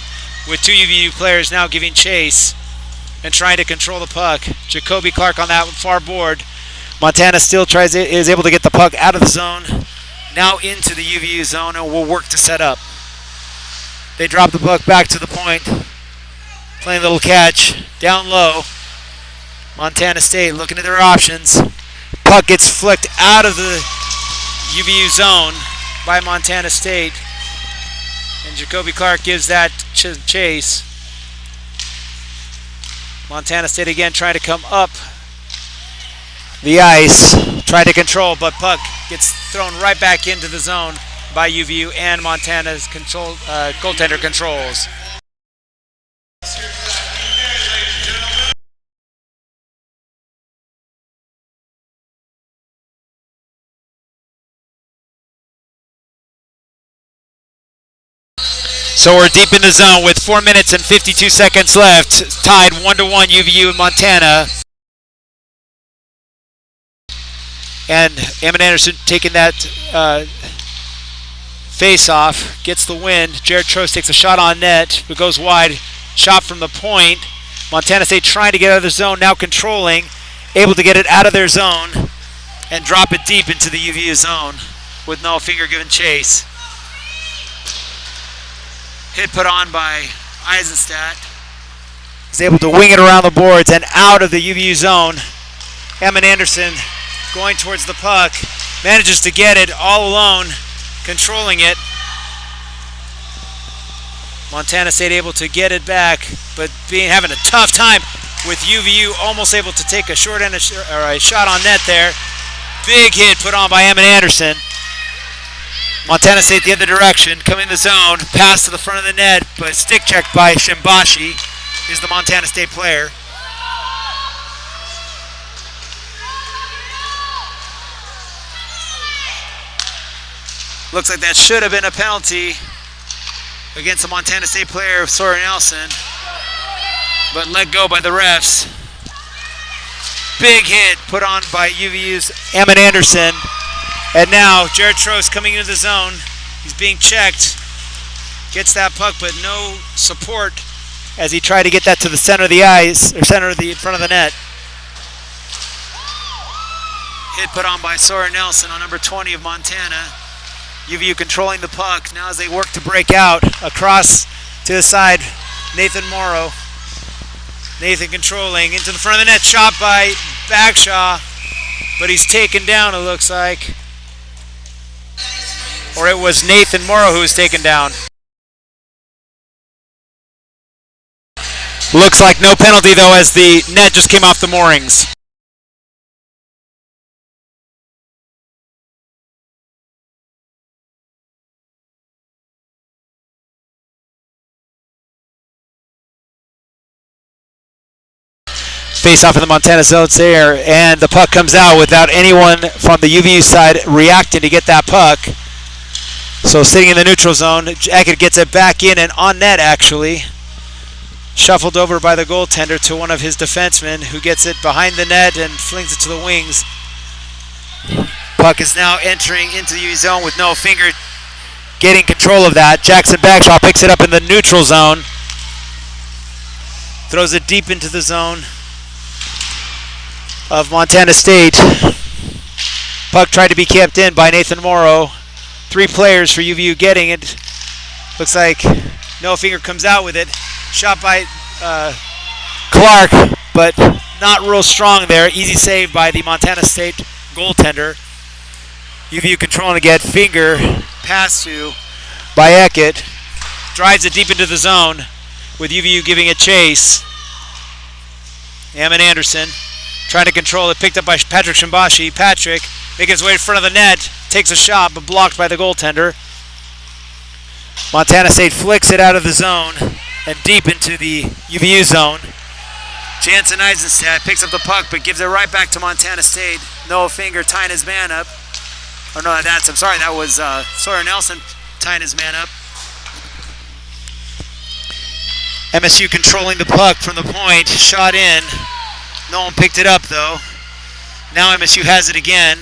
[SPEAKER 1] with 2 UVU players now giving chase and trying to control the puck. Jacoby Clark on that far board. Montana still is able to get the puck out of the zone, now into the UVU zone, and will work to set up. They drop the puck back to the point, playing a little catch, down low. Montana State looking at their options. Puck gets flicked out of the UVU zone by Montana State, and Jacoby Clark gives that chase. Montana State again trying to come up the ice, trying to control, but puck gets thrown right back into the zone by UVU, and Montana's goaltender controls. So we're deep in the zone with 4 minutes and 52 seconds left, tied 1-1 UVU and Montana. And Eamon Anderson taking that face-off, gets the win. Jared Trost takes a shot on net, but goes wide. Shot from the point. Montana State trying to get out of the zone, now controlling, able to get it out of their zone and drop it deep into the UVU zone with no finger given chase. Hit put on by Eisenstadt. He's able to wing it around the boards and out of the UVU zone. Eamon Anderson going towards the puck, manages to get it all alone, controlling it. Montana State able to get it back, but having a tough time with UVU, almost able to take a short end or a shot on net there. Big hit put on by Eamon Anderson. Montana State the other direction, coming in the zone, pass to the front of the net, but stick checked by Shimbashi, is the Montana State player. Looks like that should have been a penalty against the Montana State player, Sawyer Nelson, but let go by the refs. Big hit put on by UVU's Eamon Anderson. And now Jared Trost coming into the zone. He's being checked. Gets that puck, but no support as he tried to get that to the center of the ice, or center of the front of the net. Hit put on by Sawyer Nelson on number 20 of Montana. UVU controlling the puck now as they work to break out across to the side. Nathan Morrow. Nathan controlling into the front of the net. Shot by Bagshaw, but he's taken down, it looks like. Or it was Nathan Morrow who was taken down. Looks like no penalty though, as the net just came off the moorings. Face off in the Montana zone there, and the puck comes out without anyone from the UVU side reacting to get that puck. So sitting in the neutral zone, Eckert gets it back in and on net actually. Shuffled over by the goaltender to one of his defensemen, who gets it behind the net and flings it to the wings. Puck is now entering into the UVU zone with no finger getting control of that. Jackson Bagshaw picks it up in the neutral zone. Throws it deep into the zone of Montana State. Puck tried to be kept in by Nathan Morrow. 3 players for UVU getting it. Looks like no finger comes out with it. Shot by Clark, but not real strong there. Easy save by the Montana State goaltender. UVU controlling again. Finger pass to by Eckert. Drives it deep into the zone with UVU giving it chase. Eamon Anderson trying to control it, picked up by Patrick Shimbashi. Patrick making his way in front of the net, takes a shot, but blocked by the goaltender. Montana State flicks it out of the zone and deep into the UVU zone. Jansen Eisenstadt picks up the puck, but gives it right back to Montana State. Noah Finger tying his man up. Oh no, I'm sorry, that was Sawyer Nelson tying his man up. MSU controlling the puck from the point, shot in. No one picked it up though. Now MSU has it again,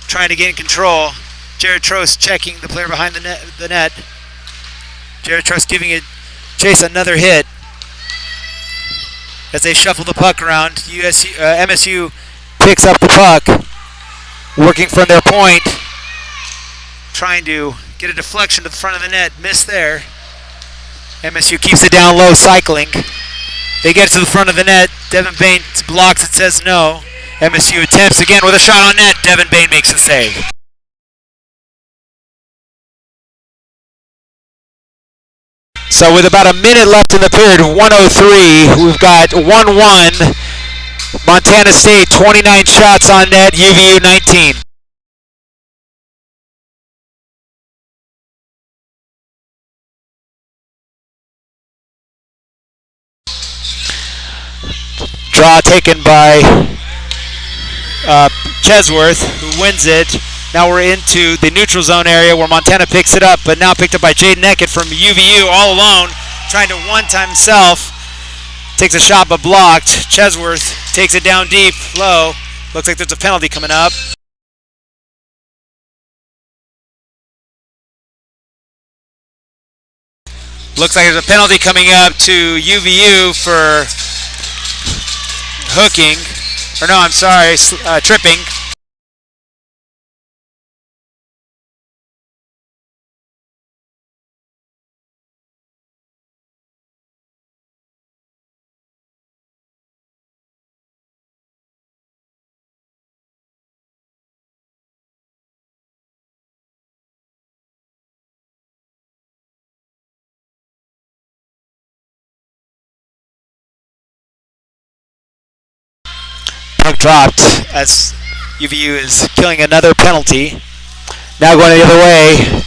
[SPEAKER 1] trying to gain control. Jared Trost checking the player behind the net. Jared Trost giving it Chase another hit as they shuffle the puck around. MSU picks up the puck, working from their point, trying to get a deflection to the front of the net. Miss there. MSU keeps it down low, cycling. They get to the front of the net. Devin Bain blocks it, says no. MSU attempts again with a shot on net. Devin Bain makes the save. So with about a minute left in the period, 1:03, we've got 1-1. Montana State, 29 shots on net, UVU 19. Draw taken by Chesworth, who wins it. Now we're into the neutral zone area where Montana picks it up, but now picked up by Jaden Eckett from UVU all alone, trying to one-time himself. Takes a shot but blocked. Chesworth takes it down deep, low. Looks like there's a penalty coming up. Looks like there's a penalty coming up to UVU for hooking. Or no, I'm sorry, tripping. Puck dropped as UVU is killing another penalty. Now going the other way.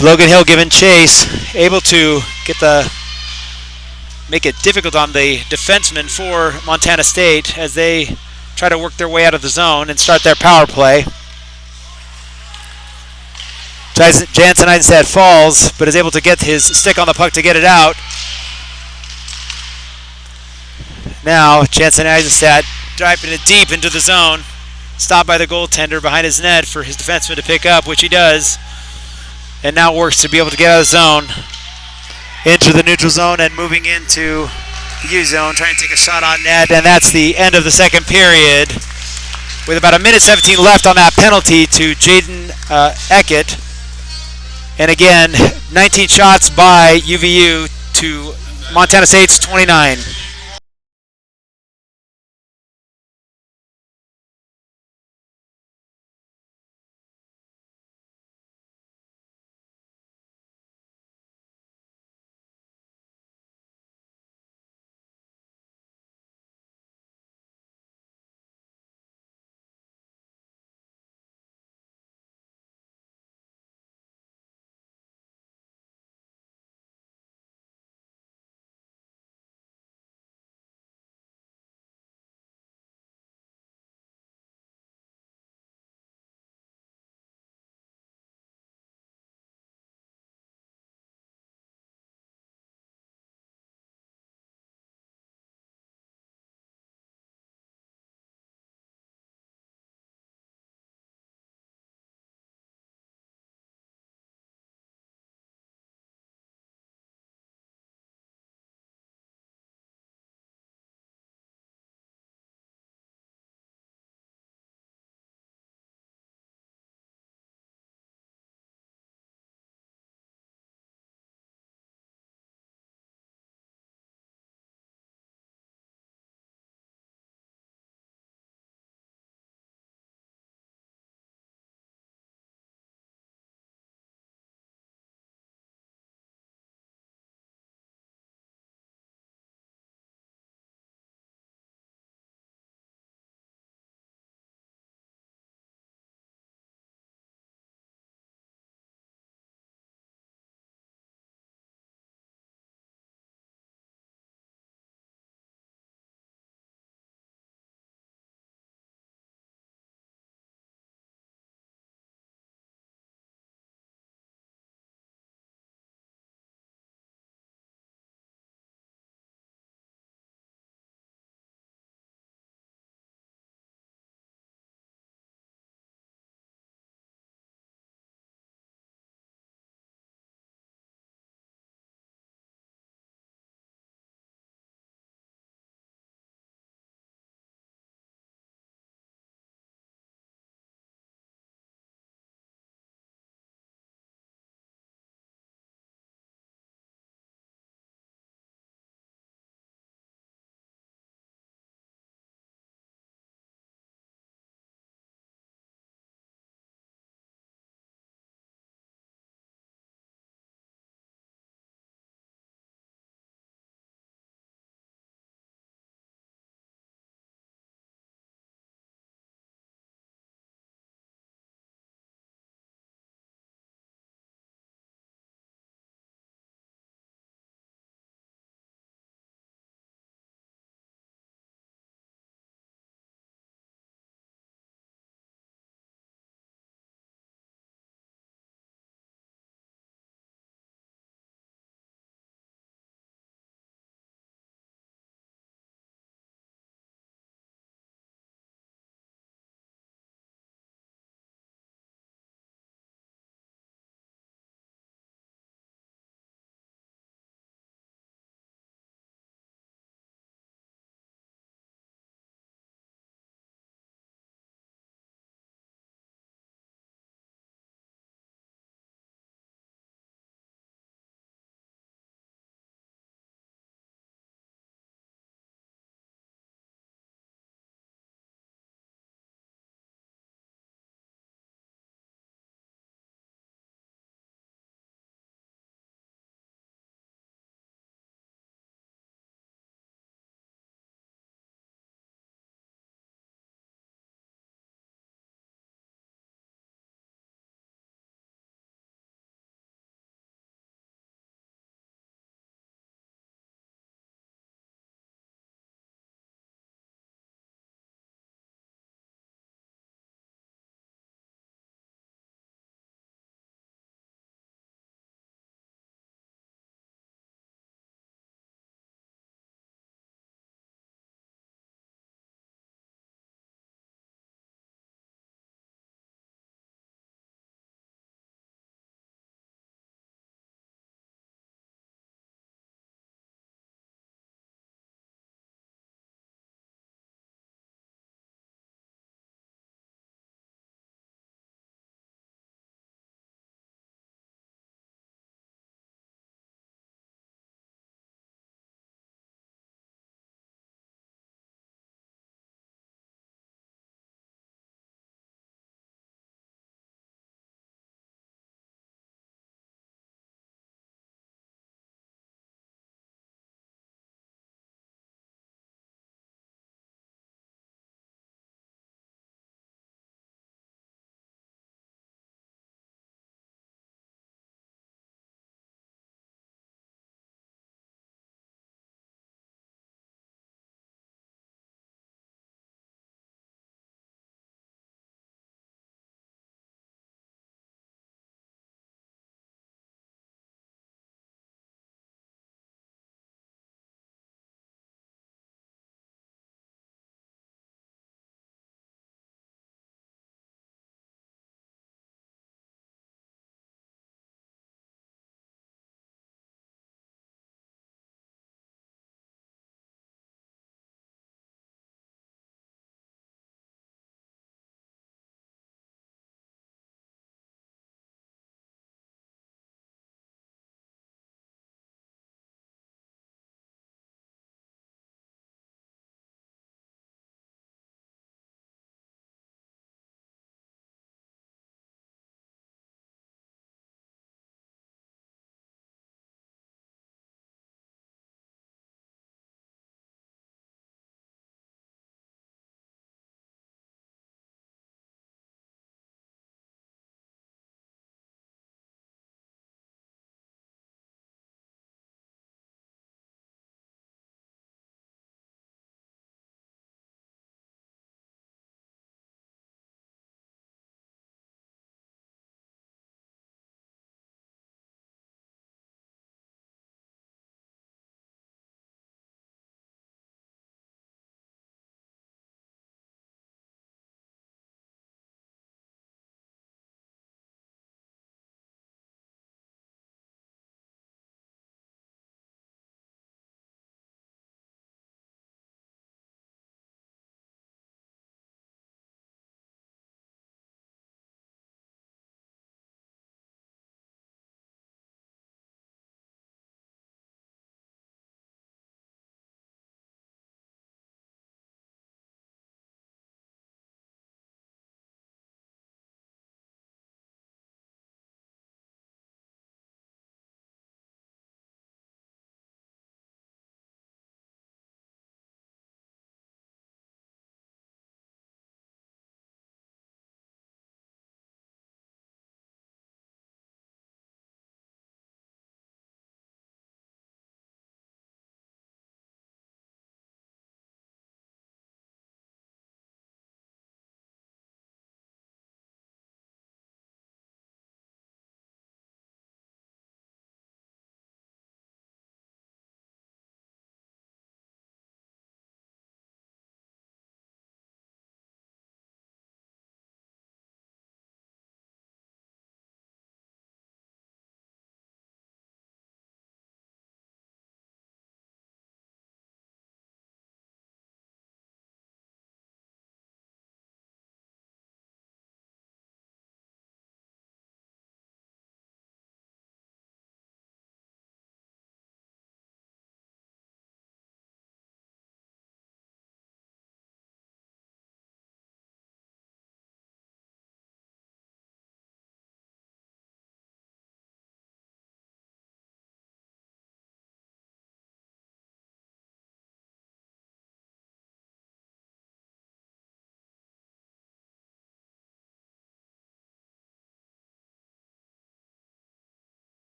[SPEAKER 1] Logan Hill giving chase, able to make it difficult on the defenseman for Montana State as they try to work their way out of the zone and start their power play. Jansen Eisenstadt falls, but is able to get his stick on the puck to get it out. Now Jansen Eisenstadt driving it deep into the zone, stopped by the goaltender behind his net for his defenseman to pick up, which he does, and now works to be able to get out of the zone, into the neutral zone and moving into the U zone, trying to take a shot on net, and that's the end of the second period with about a minute 17 left on that penalty to Jaden Eckett. And again, 19 shots by UVU to Montana State's 29.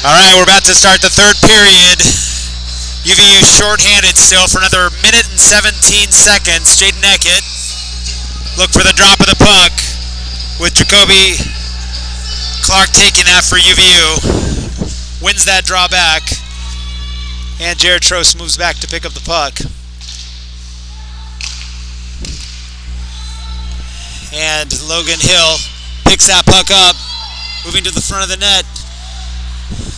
[SPEAKER 1] All right, we're about to start the third period. UVU shorthanded still for another minute and 17 seconds. Jaden Eckett look for the drop of the puck with Jacoby Clark taking that for UVU. Wins that draw back. And Jared Trost moves back to pick up the puck. And Logan Hill picks that puck up, moving to the front of the net,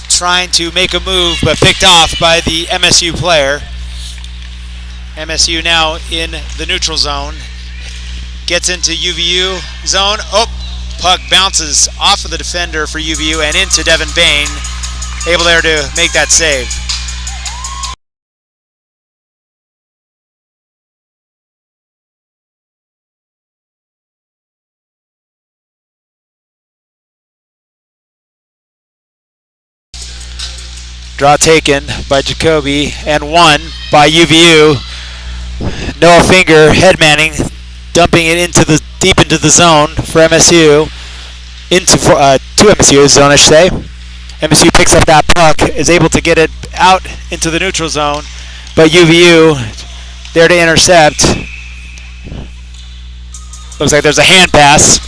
[SPEAKER 1] trying to make a move, but picked off by the MSU player. MSU now in the neutral zone. Gets into UVU zone. Oh, puck bounces off of the defender for UVU and into Devin Bain. Able there to make that save. Draw taken by Jacoby and won by UVU. Noah Finger head-manning, dumping it deep into the zone for MSU, to MSU's zone, I should say. MSU picks up that puck, is able to get it out into the neutral zone, but UVU there to intercept. Looks like there's a hand pass.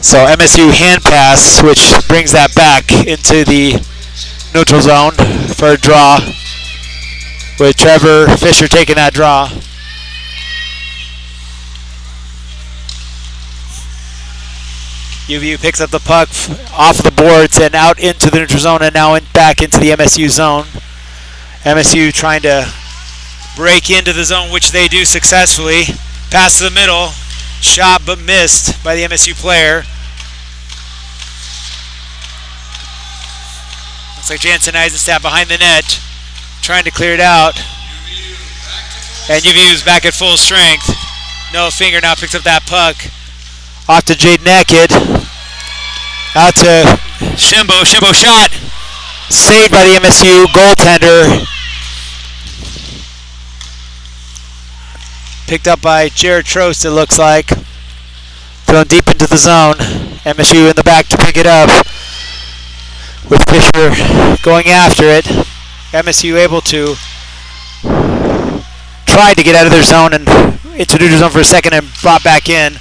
[SPEAKER 1] So MSU hand pass, which brings that back into the neutral zone for a draw, with Trevor Fisher taking that draw. UVU picks up the puck off of the boards and out into the neutral zone and now back into the MSU zone. MSU trying to break into the zone, which they do successfully. Pass to the middle, shot but missed by the MSU player. Looks like Jansen Eisenstadt behind the net, trying to clear it out. And UVU's back at full strength. Noah Finger now picks up that puck. Off to Jaden Eckett. Out to Shimbo. Shimbo shot. Saved by the MSU goaltender. Picked up by Jared Trost, it looks like. Thrown deep into the zone. MSU in the back to pick it up, with Fisher going after it. MSU able to try to get out of their zone and into neutral zone for a second and brought back in.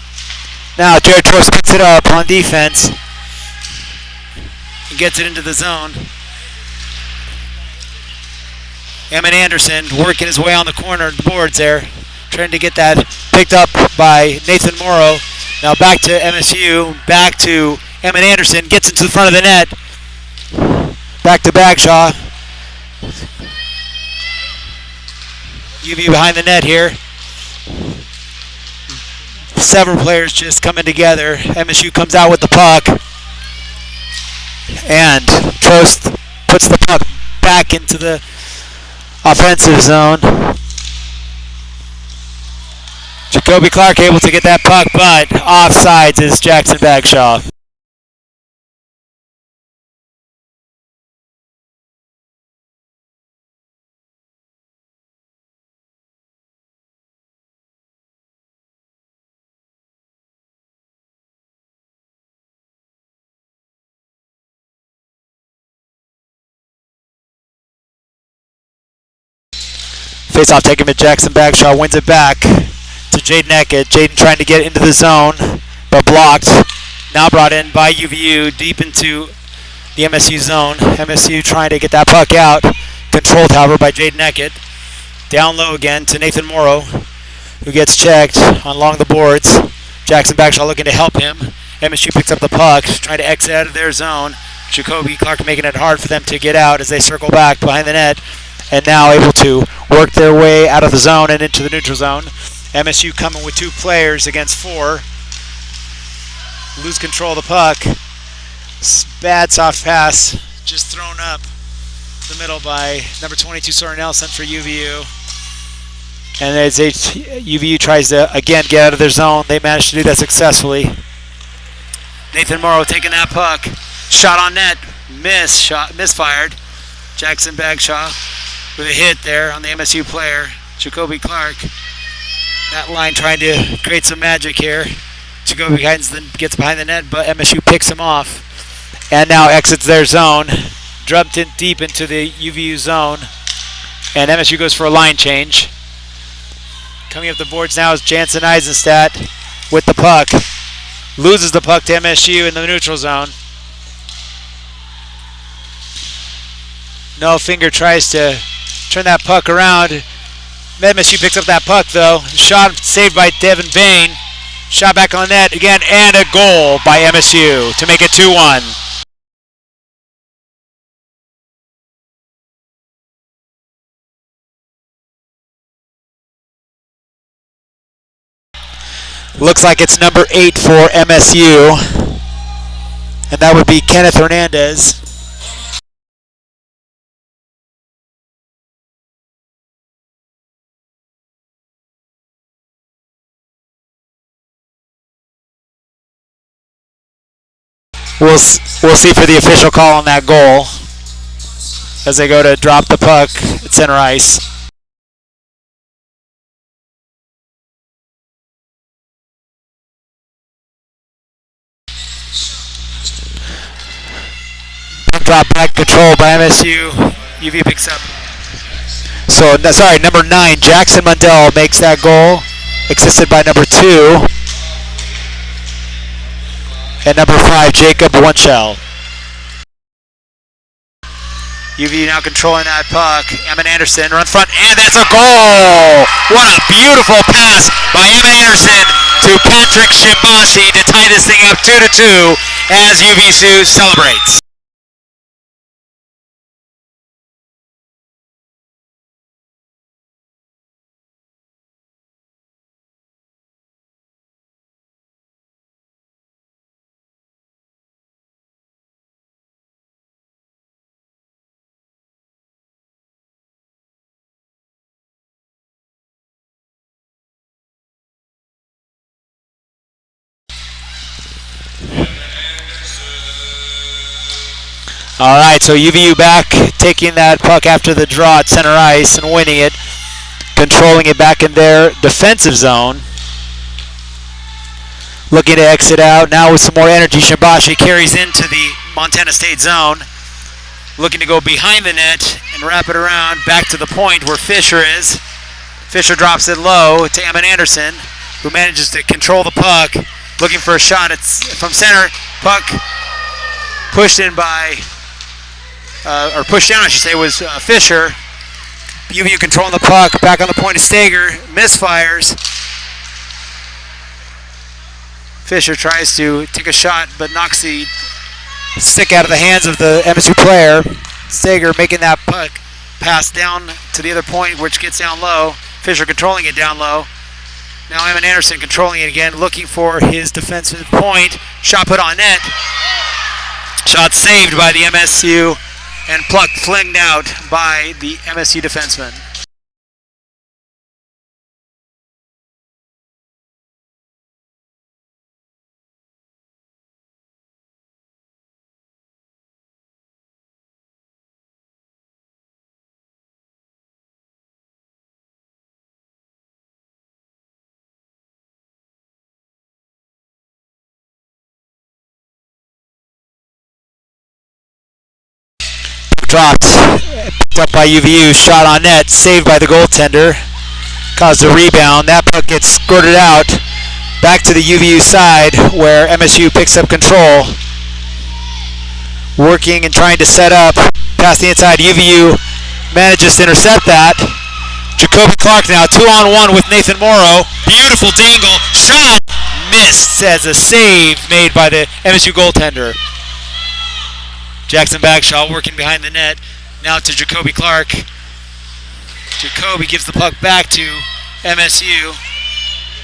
[SPEAKER 1] Now Jared Trost picks it up on defense and gets it into the zone. Emmett Anderson working his way on the corner of the boards there, trying to get that picked up by Nathan Morrow. Now back to MSU, back to Emmett Anderson, gets into the front of the net. Back to Bagshaw. UVU behind the net here. Several players just coming together. MSU comes out with the puck. And Trost puts the puck back into the offensive zone. Jacoby Clark able to get that puck, but offsides is Jackson Bagshaw. Face-off taken by Jackson Bagshaw, wins it back to Jaden Eckett. Jaden trying to get into the zone, but blocked. Now brought in by UVU deep into the MSU zone. MSU trying to get that puck out. Controlled, however, by Jaden Eckett. Down low again to Nathan Morrow, who gets checked along the boards. Jackson Bagshaw looking to help him. MSU picks up the puck, trying to exit out of their zone. Jacoby Clark making it hard for them to get out as they circle back behind the net, and now able to work their way out of the zone and into the neutral zone. MSU coming with 2 players against 4. Lose control of the puck. Bad soft pass, just thrown up the middle by number 22 Sawyer Nelson for UVU. And as UVU tries to again get out of their zone, they managed to do that successfully. Nathan Morrow taking that puck. Shot on net, misfired. Jackson Bagshaw with a hit there on the MSU player. Jacoby Clark. That line trying to create some magic here. Jacoby gets behind the net, but MSU picks him off. And now exits their zone. Dropped in deep into the UVU zone. And MSU goes for a line change. Coming up the boards now is Jansen Eisenstadt with the puck. Loses the puck to MSU in the neutral zone. No Finger tries to turn that puck around. MSU picks up that puck though. Shot saved by Devin Bain. Shot back on net again, and a goal by MSU to make it 2-1. Looks like it's number 8 for MSU, and that would be Kenneth Hernandez. We'll see for the official call on that goal as they go to drop the puck at center ice. Drop back control by MSU. UV picks up. So, sorry, number 9, Jackson Mundell makes that goal, assisted by number 2. And number 5, Jacob Wunschel. UV now controlling that puck. Emin Anderson run front, and that's a goal! What a beautiful pass by Emin Anderson to Patrick Shimbashi to tie this thing up 2-2 as UVU celebrates. All right, so UVU back, taking that puck after the draw at center ice and winning it, controlling it back in their defensive zone. Looking to exit out now with some more energy. Shimbashi carries into the Montana State zone, looking to go behind the net and wrap it around back to the point where Fisher is. Fisher drops it low to Emin Anderson, who manages to control the puck, looking for a shot. It's from center. Puck pushed in by, or pushed down, I should say, was Fisher. UVU controlling the puck, back on the point of Stager, misfires. Fisher tries to take a shot, but knocks the stick out of the hands of the MSU player. Stager making that puck pass down to the other point, which gets down low. Fisher controlling it down low. Now Emin Anderson controlling it again, looking for his defensive point. Shot put on net. Shot saved by the MSU and puck flinged out by the MSU defenseman. Dropped, picked up by UVU, shot on net, saved by the goaltender, caused a rebound. That puck gets squirted out back to the UVU side where MSU picks up control. Working and trying to set up past the inside. UVU manages to intercept that. Jacoby Clark now 2-on-1 with Nathan Morrow. Beautiful dangle, shot, missed as a save made by the MSU goaltender. Jackson Bagshaw working behind the net. Now to Jacoby Clark. Jacoby gives the puck back to MSU.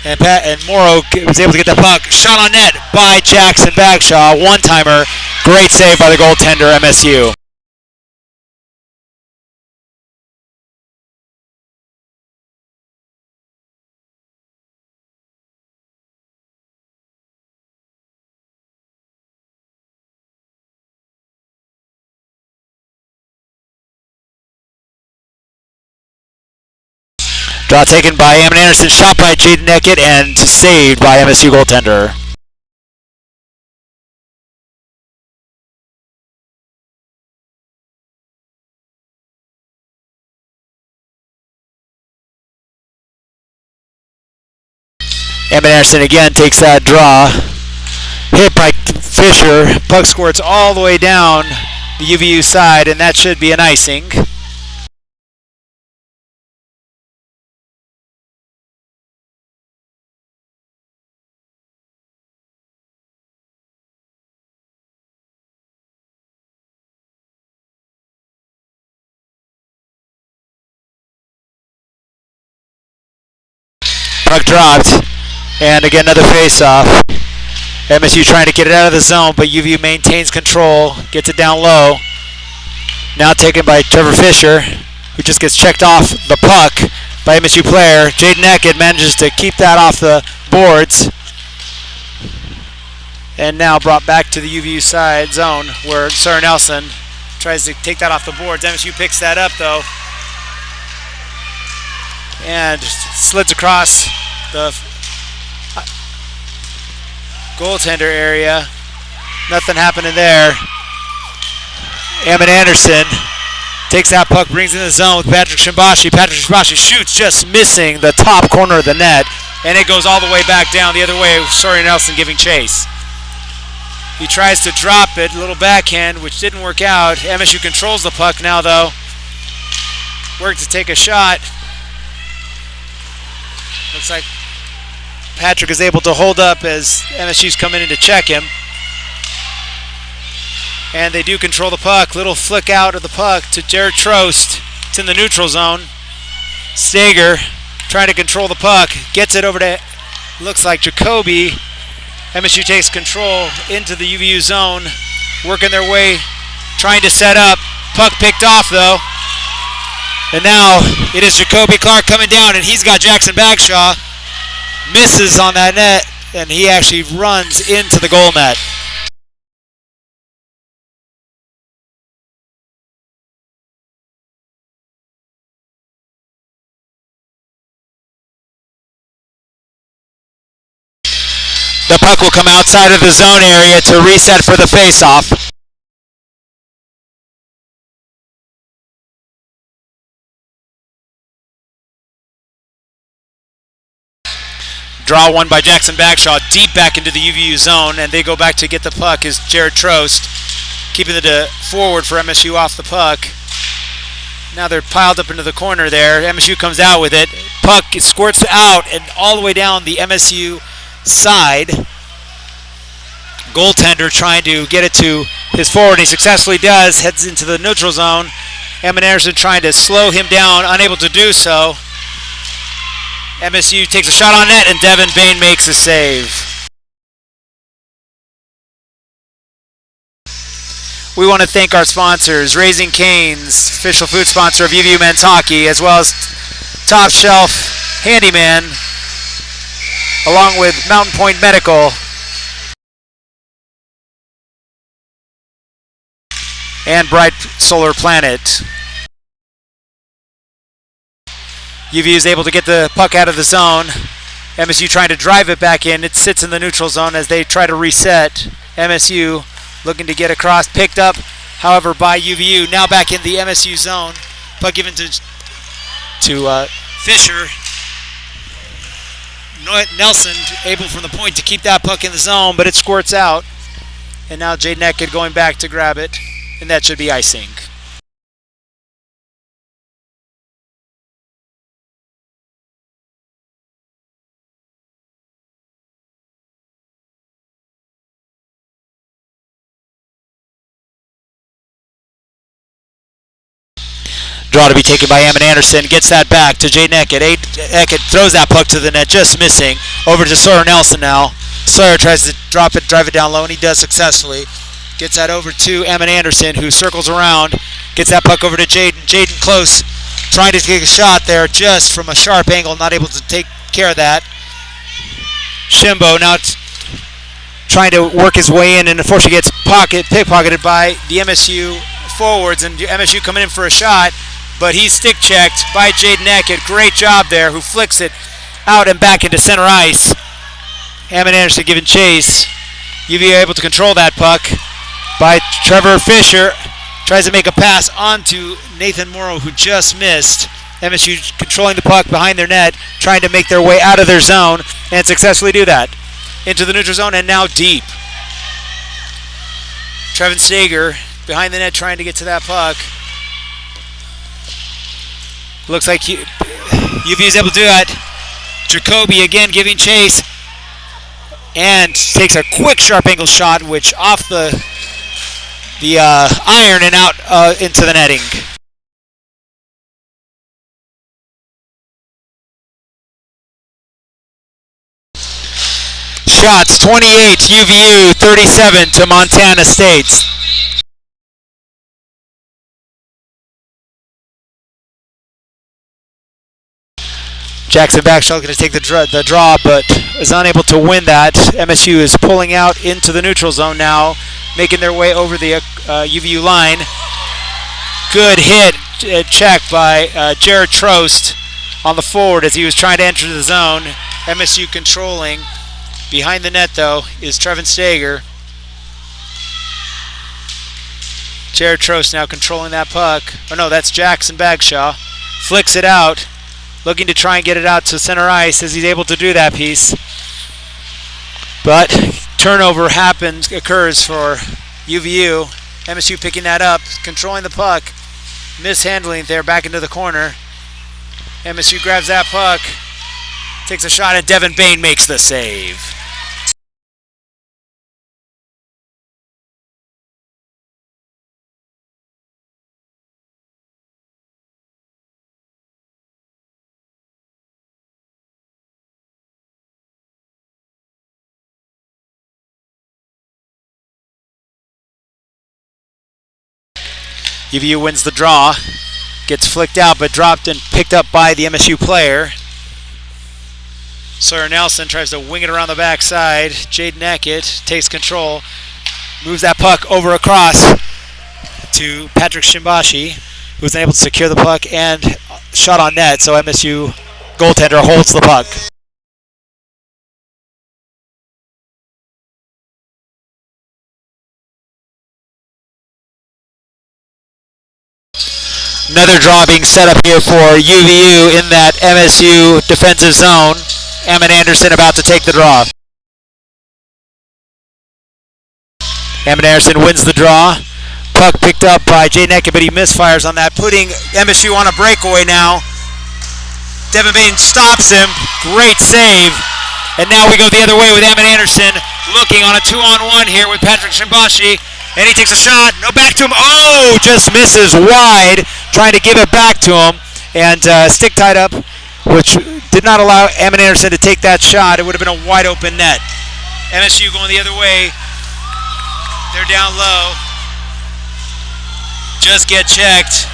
[SPEAKER 1] And Morrow was able to get the puck. Shot on net by Jackson Bagshaw. One-timer. Great save by the goaltender, MSU. Draw taken by Eamon Anderson, shot by Jaden Eckett, and saved by MSU goaltender. Eamon Anderson again takes that draw. Hit by Fisher. Puck squirts all the way down the UVU side, and that should be an icing. Puck dropped, and again another face-off. MSU trying to get it out of the zone, but UVU maintains control, gets it down low. Now taken by Trevor Fisher, who just gets checked off the puck by MSU player. Jaden Eckett manages to keep that off the boards. And now brought back to the UVU side zone where Sawyer Nelson tries to take that off the boards. MSU picks that up though. And slids across the goaltender area. Nothing happening there. Eamon Anderson takes that puck, brings in the zone with Patrick Shimbashi. Patrick Shimbashi shoots, just missing the top corner of the net, and it goes all the way back down the other way with Sawyer Nelson giving chase. He tries to drop it, a little backhand, which didn't work out. MSU controls the puck now though. Worked to take a shot. Looks like Patrick is able to hold up as MSU's coming in to check him. And they do control the puck. Little flick out of the puck to Jared Trost. It's in the neutral zone. Stager trying to control the puck. Gets it over to, looks like Jacoby. MSU takes control into the UVU zone. Working their way, trying to set up. Puck picked off though. And now it is Jacoby Clark coming down, and he's got Jackson Bagshaw. Misses on that net, and he actually runs into the goal net. The puck will come outside of the zone area to reset for the face-off. Draw one by Jackson Bagshaw deep back into the UVU zone, and they go back to get the puck is Jared Trost, keeping it forward for MSU off the puck. Now they're piled up into the corner there. MSU comes out with it. Puck squirts out and all the way down the MSU side. Goaltender trying to get it to his forward. He successfully does. Heads into the neutral zone. Eamon Anderson trying to slow him down, unable to do so. MSU takes a shot on net, and Devin Bain makes a save. We want to thank our sponsors, Raising Cane's, official food sponsor of UVU men's hockey, as well as Top Shelf Handyman, along with Mountain Point Medical, and Bright Solar Planet. UVU is able to get the puck out of the zone. MSU trying to drive it back in. It sits in the neutral zone as they try to reset. MSU looking to get across. Picked up, however, by UVU. Now back in the MSU zone. Puck given to Fisher. Nelson able from the point to keep that puck in the zone, but it squirts out. And now Jaden Eckett going back to grab it. And that should be icing. Draw to be taken by Eamon Anderson. Gets that back to Jaden Eckett. Eckett throws that puck to the net, just missing. Over to Sawyer Nelson now. Sawyer tries to drop it, drive it down low, and he does successfully. Gets that over to Eamon Anderson, who circles around. Gets that puck over to Jaden. Jaden close, trying to take a shot there, just from a sharp angle, not able to take care of that. Shimbo now trying to work his way in, and unfortunately gets pickpocketed by the MSU forwards, and MSU coming in for a shot. but he's stick checked by Jaden Eckett. Great job there, who flicks it out and back into center ice. Hammond Anderson giving chase. UVU able to control that puck by Trevor Fisher. Tries to make a pass onto Nathan Morrow, who just missed. MSU controlling the puck behind their net, trying to make their way out of their zone, and successfully do that. Into the neutral zone, and now deep. Trevin Stager behind the net trying to get to that puck. Looks like UVU is able to do that. Jacoby again giving chase, and takes a quick sharp angle shot, which off the iron and out into the netting. Shots 28 UVU, 37 to Montana State. Jackson Bagshaw going to take the draw, but is unable to win that. MSU is pulling out into the neutral zone now, making their way over the UVU line. Good hit, check by Jared Trost on the forward as he was trying to enter the zone. MSU controlling. Behind the net, though, is Trevin Stager. Jared Trost now controlling that puck. Oh, no, that's Jackson Bagshaw. Flicks it out, looking to try and get it out to center ice as he's able to do that piece. But turnover occurs for UVU. MSU picking that up, controlling the puck. Mishandling it there back into the corner. MSU grabs that puck, takes a shot, and Devin Bain makes the save. UVU wins the draw, gets flicked out but dropped and picked up by the MSU player. Sawyer Nelson tries to wing it around the backside. Jaden Eckett takes control, moves that puck over across to Patrick Shimbashi, who was able to secure the puck and shot on net, so MSU goaltender holds the puck. Another draw being set up here for UVU in that MSU defensive zone. Hammond Anderson about to take the draw. Hammond Anderson wins the draw. Puck picked up by Jaden Eckett, but he misfires on that, putting MSU on a breakaway now. Devin Bain stops him. Great save. And now we go the other way with Hammond Anderson looking on a 2-on-1 here with Patrick Shimbashi. And he takes a shot. No, back to him. Oh, just misses wide. Trying to give it back to him. And stick tied up, which did not allow Hammond Anderson to take that shot. It would have been a wide open net. MSU going the other way. They're down low. Just get checked.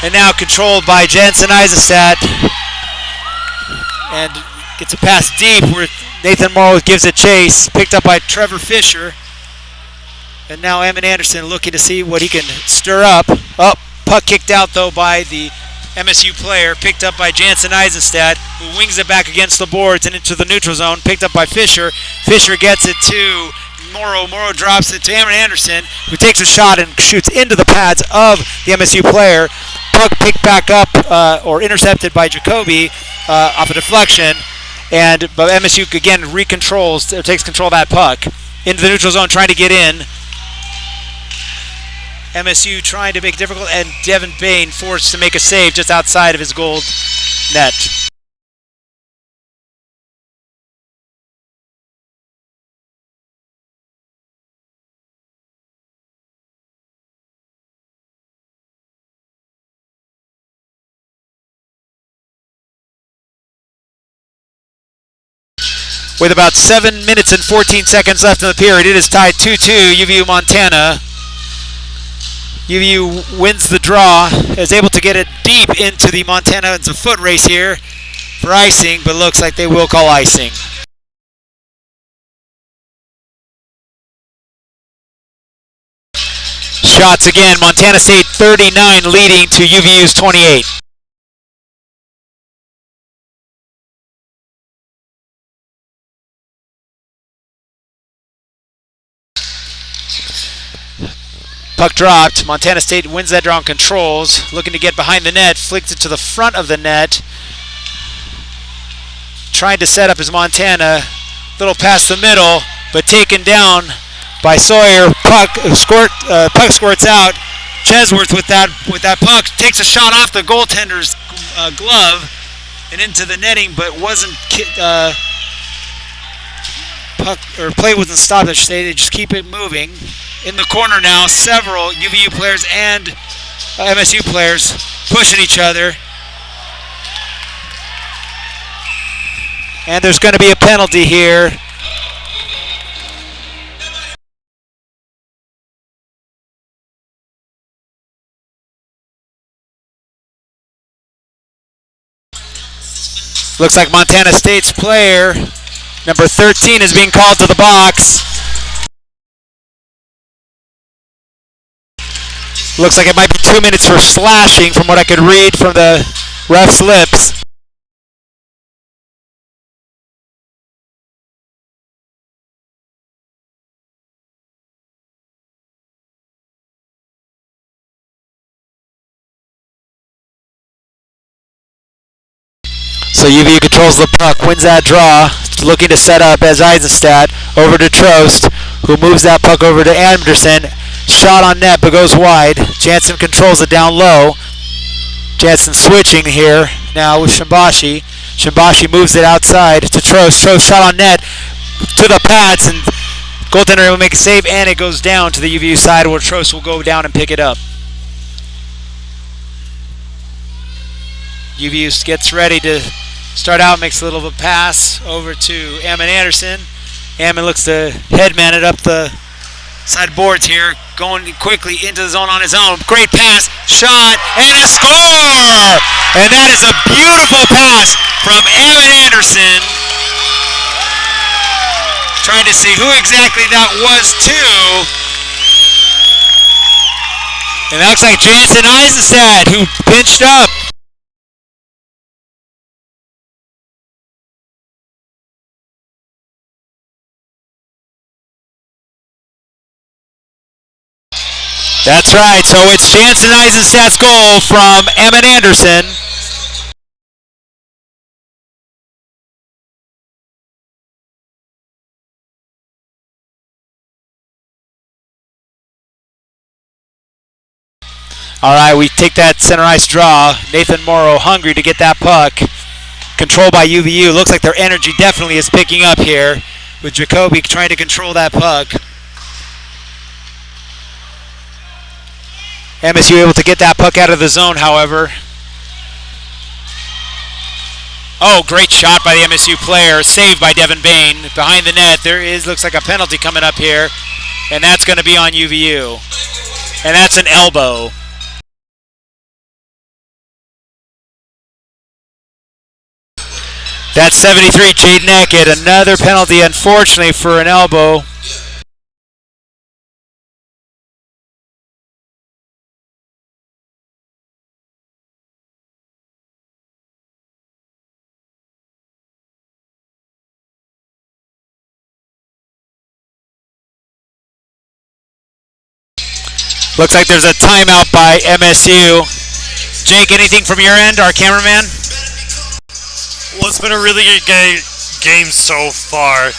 [SPEAKER 1] And now controlled by Jensen Eisenstadt. And gets a pass deep where Nathan Morrow gives it chase. Picked up by Trevor Fisher. And now Hammond Anderson looking to see what he can stir up. Oh, puck kicked out, though, by the MSU player. Picked up by Jansen Eisenstadt, who wings it back against the boards and into the neutral zone. Picked up by Fisher. Fisher gets it to Morrow. Morrow drops it to Hammond Anderson, who takes a shot and shoots into the pads of the MSU player. Puck picked back up or intercepted by Jacoby off a deflection. But MSU, again, takes control of that puck. Into the neutral zone, trying to get in. MSU trying to make it difficult, and Devin Bain forced to make a save just outside of his goal net. With about 7 minutes and 14 seconds left in the period, it is tied 2-2, UVU Montana. UVU wins the draw, is able to get it deep into the Montana. It's a foot race here for icing, but looks like they will call icing. Shots again. Montana State 39 leading to UVU's 28. Puck dropped. Montana State wins that draw and controls. Looking to get behind the net. Flicked it to the front of the net. Trying to set up as Montana. Little past the middle, but taken down by Sawyer. Puck squirts out. Chesworth with that puck takes a shot off the goaltender's glove and into the netting, but wasn't play wasn't stopped. I should say. They just keep it moving. In the corner now, several UVU players and MSU players pushing each other. And there's going to be a penalty here. Looks like Montana State's player, number 13, is being called to the box. Looks like it might be 2 minutes for slashing from what I could read from the ref's lips. So UVU controls the puck, wins that draw, looking to set up as Eisenstadt over to Trost, who moves that puck over to Anderson. Shot on net, but goes wide. Jansen controls it down low. Jansen switching here now with Shimbashi. Shimbashi moves it outside to Trost. Trost shot on net to the pads, and goaltender will make a save, and it goes down to the UVU side where Trost will go down and pick it up. UVU gets ready to start out, makes a little of a pass over to Ammon Anderson. Ammon looks to headman it up the side boards here, going quickly into the zone on his own. Great pass, shot, and a score! And that is a beautiful pass from Ammon Anderson. Trying to see who exactly that was to. And that looks like Jansen Eisenstadt, who pinched up. That's right, so it's Jansen Eisenstadt's goal from Ammon Anderson. All right, we take that center ice draw. Nathan Morrow hungry to get that puck. Controlled by UVU. Looks like their energy definitely is picking up here with Jacoby trying to control that puck. MSU able to get that puck out of the zone, however. Oh, great shot by the MSU player. Saved by Devin Bain. Behind the net, looks like a penalty coming up here. And that's going to be on UVU. And that's an elbow. That's 73, Jaden Eckett. Another penalty, unfortunately, for an elbow. Looks like there's a timeout by MSU. Jake, anything from your end, our cameraman?
[SPEAKER 2] Well, it's been a really good game so far.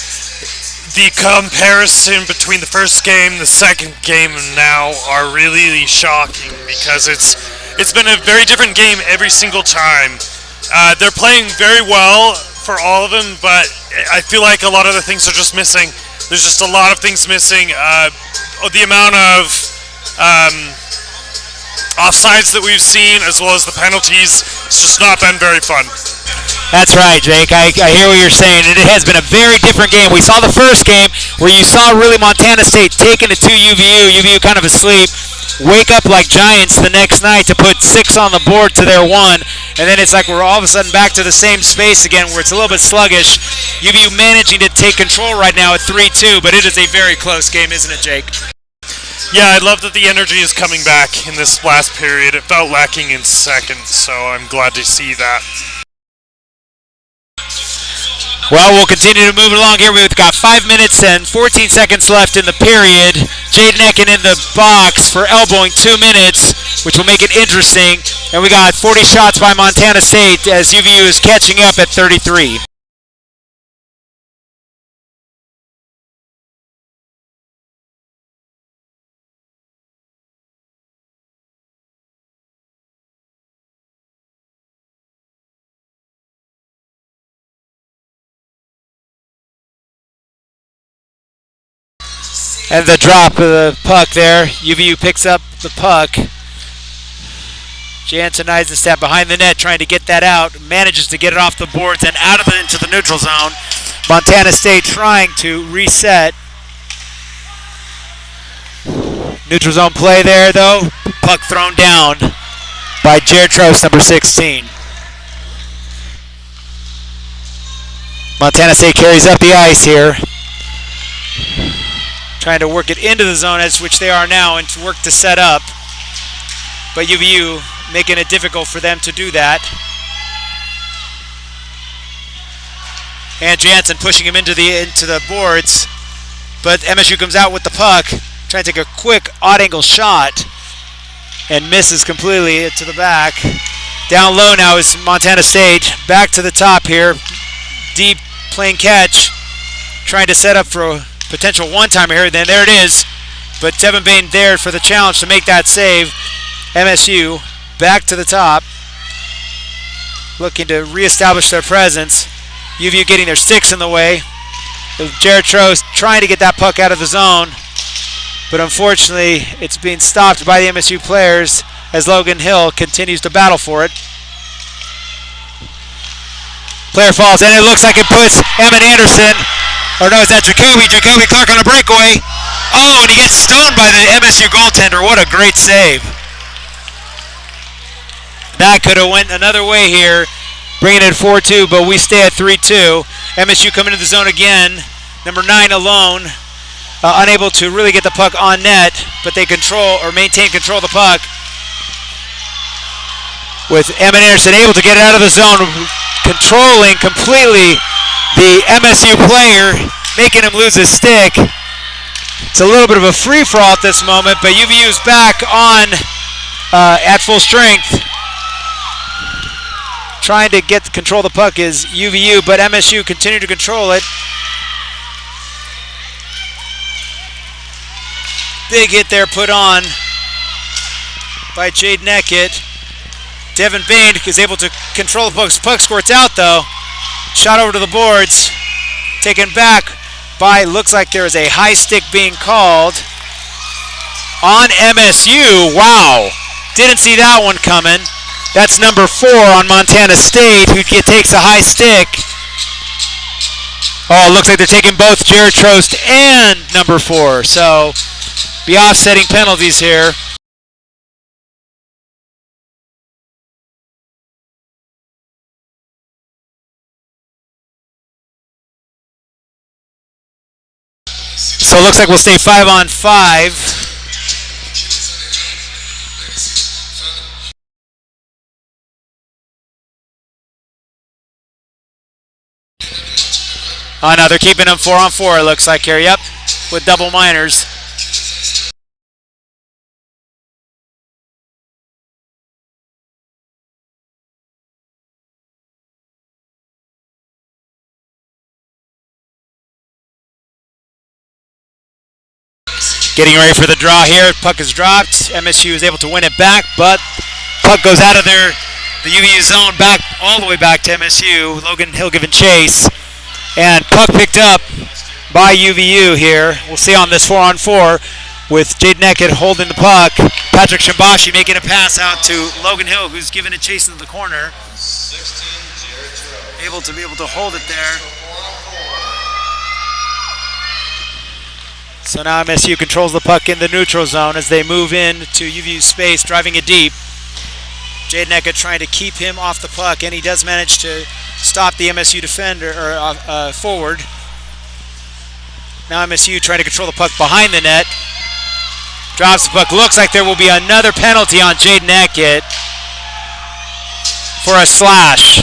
[SPEAKER 2] The comparison between the first game, the second game, and now are really shocking because it's been a very different game every single time. They're playing very well for all of them, but I feel like a lot of the things are just missing. There's just a lot of things missing. The amount of offsides that we've seen, as well as the penalties, it's just not been very fun.
[SPEAKER 1] That's right, Jake. I hear what you're saying. It has been a very different game. We saw the first game where you saw really Montana State taking it to UVU. UVU kind of asleep. Wake up like giants the next night to put 6 on the board to their 1. And then it's like we're all of a sudden back to the same space again where it's a little bit sluggish. UVU managing to take control right now at 3-2, but it is a very close game, isn't it, Jake?
[SPEAKER 2] Yeah, I love that the energy is coming back in this last period. It felt lacking in second, so I'm glad to see that.
[SPEAKER 1] Well, we'll continue to move along here. We've got 5 minutes and 14 seconds left in the period. Jaden Ecken in the box for elbowing 2 minutes, which will make it interesting. And we got 40 shots by Montana State as UVU is catching up at 33. And the drop of the puck there. UVU picks up the puck. Jansen Eisenstadt behind the net trying to get that out. Manages to get it off the boards and out of into the neutral zone. Montana State trying to reset. Neutral zone play there though. Puck thrown down by Jared Trost, number 16. Montana State carries up the ice here. Trying to work it into the zone, as which they are now, and to work to set up. But UVU making it difficult for them to do that. And Jansen pushing him into the boards. But MSU comes out with the puck, trying to take a quick odd angle shot, and misses completely to the back. Down low now is Montana State. Back to the top here. Deep playing catch, trying to set up for a potential one-timer here. Then there it is. But Tevin Bain there for the challenge to make that save. MSU back to the top, looking to reestablish their presence. UVU getting their sticks in the way. Jared Trost trying to get that puck out of the zone, but unfortunately it's being stopped by the MSU players as Logan Hill continues to battle for it. Player falls, and it looks like it puts Emmett Anderson, or no, is that Jacoby Clark on a breakaway. Oh, and he gets stoned by the MSU goaltender. What a great save. That could have went another way here, bringing it 4-2, but we stay at 3-2. MSU coming into the zone again. Number 9 alone, unable to really get the puck on net, but they maintain control of the puck. With Emmett Anderson able to get it out of the zone, controlling completely the MSU player, making him lose his stick. It's a little bit of a free-for-all at this moment, but UVU's back on at full strength. Trying to get control of the puck is UVU, but MSU continue to control it. Big hit there put on by Jaden Eckett. Devin Bain is able to control the puck. Puck squirts out though. Shot over to the boards. Taken back by, looks like there is a high stick being called on MSU. Wow. Didn't see that one coming. That's number 4 on Montana State, who takes a high stick. Oh, it looks like they're taking both Jared Trost and number 4. So, be offsetting penalties here. So it looks like we'll stay 5-on-5. Oh no, they're keeping them 4-on-4, it looks like here. Yep, with double minors. Getting ready for the draw here. Puck is dropped. MSU is able to win it back, but puck goes out of the UVU zone back all the way back to MSU. Logan Hill giving chase. And puck picked up by UVU here. We'll see on this 4-on-4 with Jaden Eckett holding the puck. Patrick Shimbashi making a pass out to Logan Hill, who's giving a chase into the corner. Able to hold it there. So now MSU controls the puck in the neutral zone as they move in to UVU space, driving it deep. Jaden Eckett trying to keep him off the puck, and he does manage to stop the MSU defender or forward. Now MSU trying to control the puck behind the net. Drops the puck. Looks like there will be another penalty on Jaden Eckett for a slash.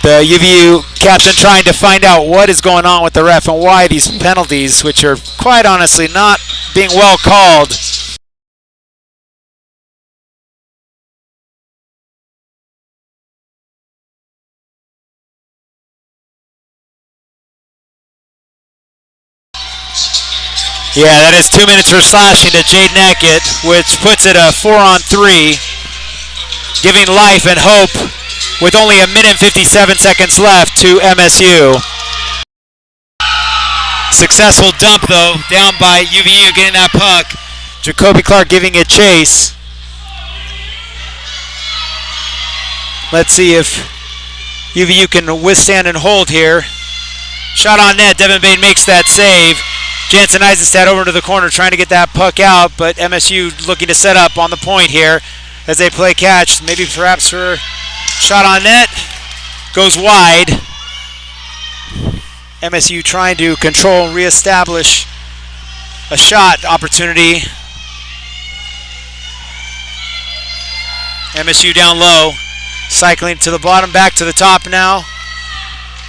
[SPEAKER 1] The UVU captain trying to find out what is going on with the ref and why these penalties, which are quite honestly not being well called. Yeah, that is 2 minutes for slashing to Jaden Eckett, which puts it a 4-on-3, giving life and hope with only 1 minute and 57 seconds left to MSU. Successful dump though, down by UVU getting that puck. Jacoby Clark giving it chase. Let's see if UVU can withstand and hold here. Shot on net, Devin Bain makes that save. Jansen Eisenstadt over to the corner trying to get that puck out, but MSU looking to set up on the point here as they play catch. Maybe perhaps for shot on net, goes wide. MSU trying to control and reestablish a shot opportunity. MSU down low, cycling to the bottom, back to the top now.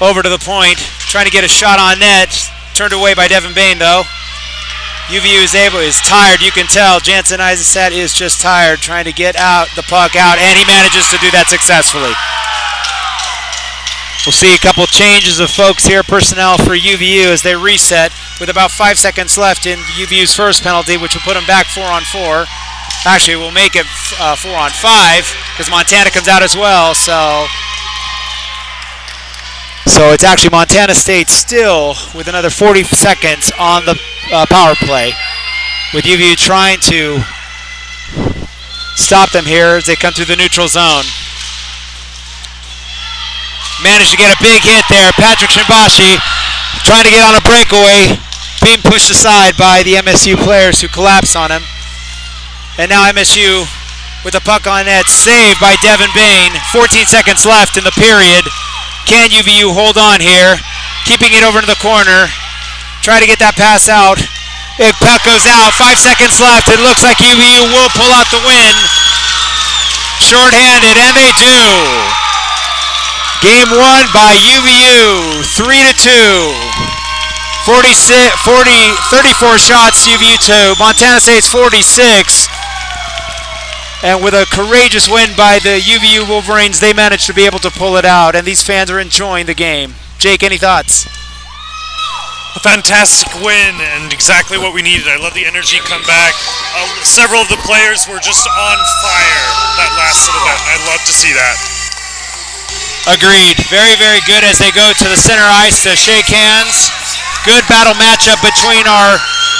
[SPEAKER 1] Over to the point, trying to get a shot on net. Turned away by Devin Bain though. UVU is tired, you can tell. Jansen Eisenstadt is just tired, trying to get the puck out, and he manages to do that successfully. We'll see a couple changes of folks here, personnel for UVU as they reset with about 5 seconds left in UVU's first penalty, which will put them back 4-on-4. Actually, we'll make it 4-on-5 because Montana comes out as well, so it's actually Montana State still with another 40 seconds on the power play, with UVU trying to stop them here as they come through the neutral zone. Managed to get a big hit there. Patrick Shimbashi trying to get on a breakaway, being pushed aside by the MSU players who collapse on him. And now MSU with the puck on net, saved by Devin Bain. 14 seconds left in the period. Can UVU hold on here? Keeping it over to the corner. Try to get that pass out. If puck goes out, 5 seconds left. It looks like UVU will pull out the win. Shorthanded, and they do. Game won by UVU, 3-2. 34 shots, UVU 2. Montana State's 46. And with a courageous win by the UVU Wolverines, they managed to be able to pull it out, and these fans are enjoying the game. Jake, any thoughts?
[SPEAKER 2] A fantastic win, and exactly what we needed. I love the energy come back. Several of the players were just on fire that last little bit, and I love to see that.
[SPEAKER 1] Agreed. Very, very good as they go to the center ice to shake hands. Good battle matchup between our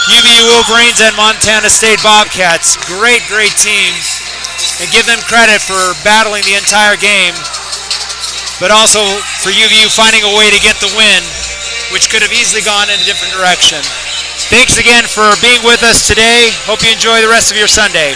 [SPEAKER 1] UVU Wolverines and Montana State Bobcats. Great, great team. And give them credit for battling the entire game, but also for UVU finding a way to get the win, which could have easily gone in a different direction. Thanks again for being with us today. Hope you enjoy the rest of your Sunday.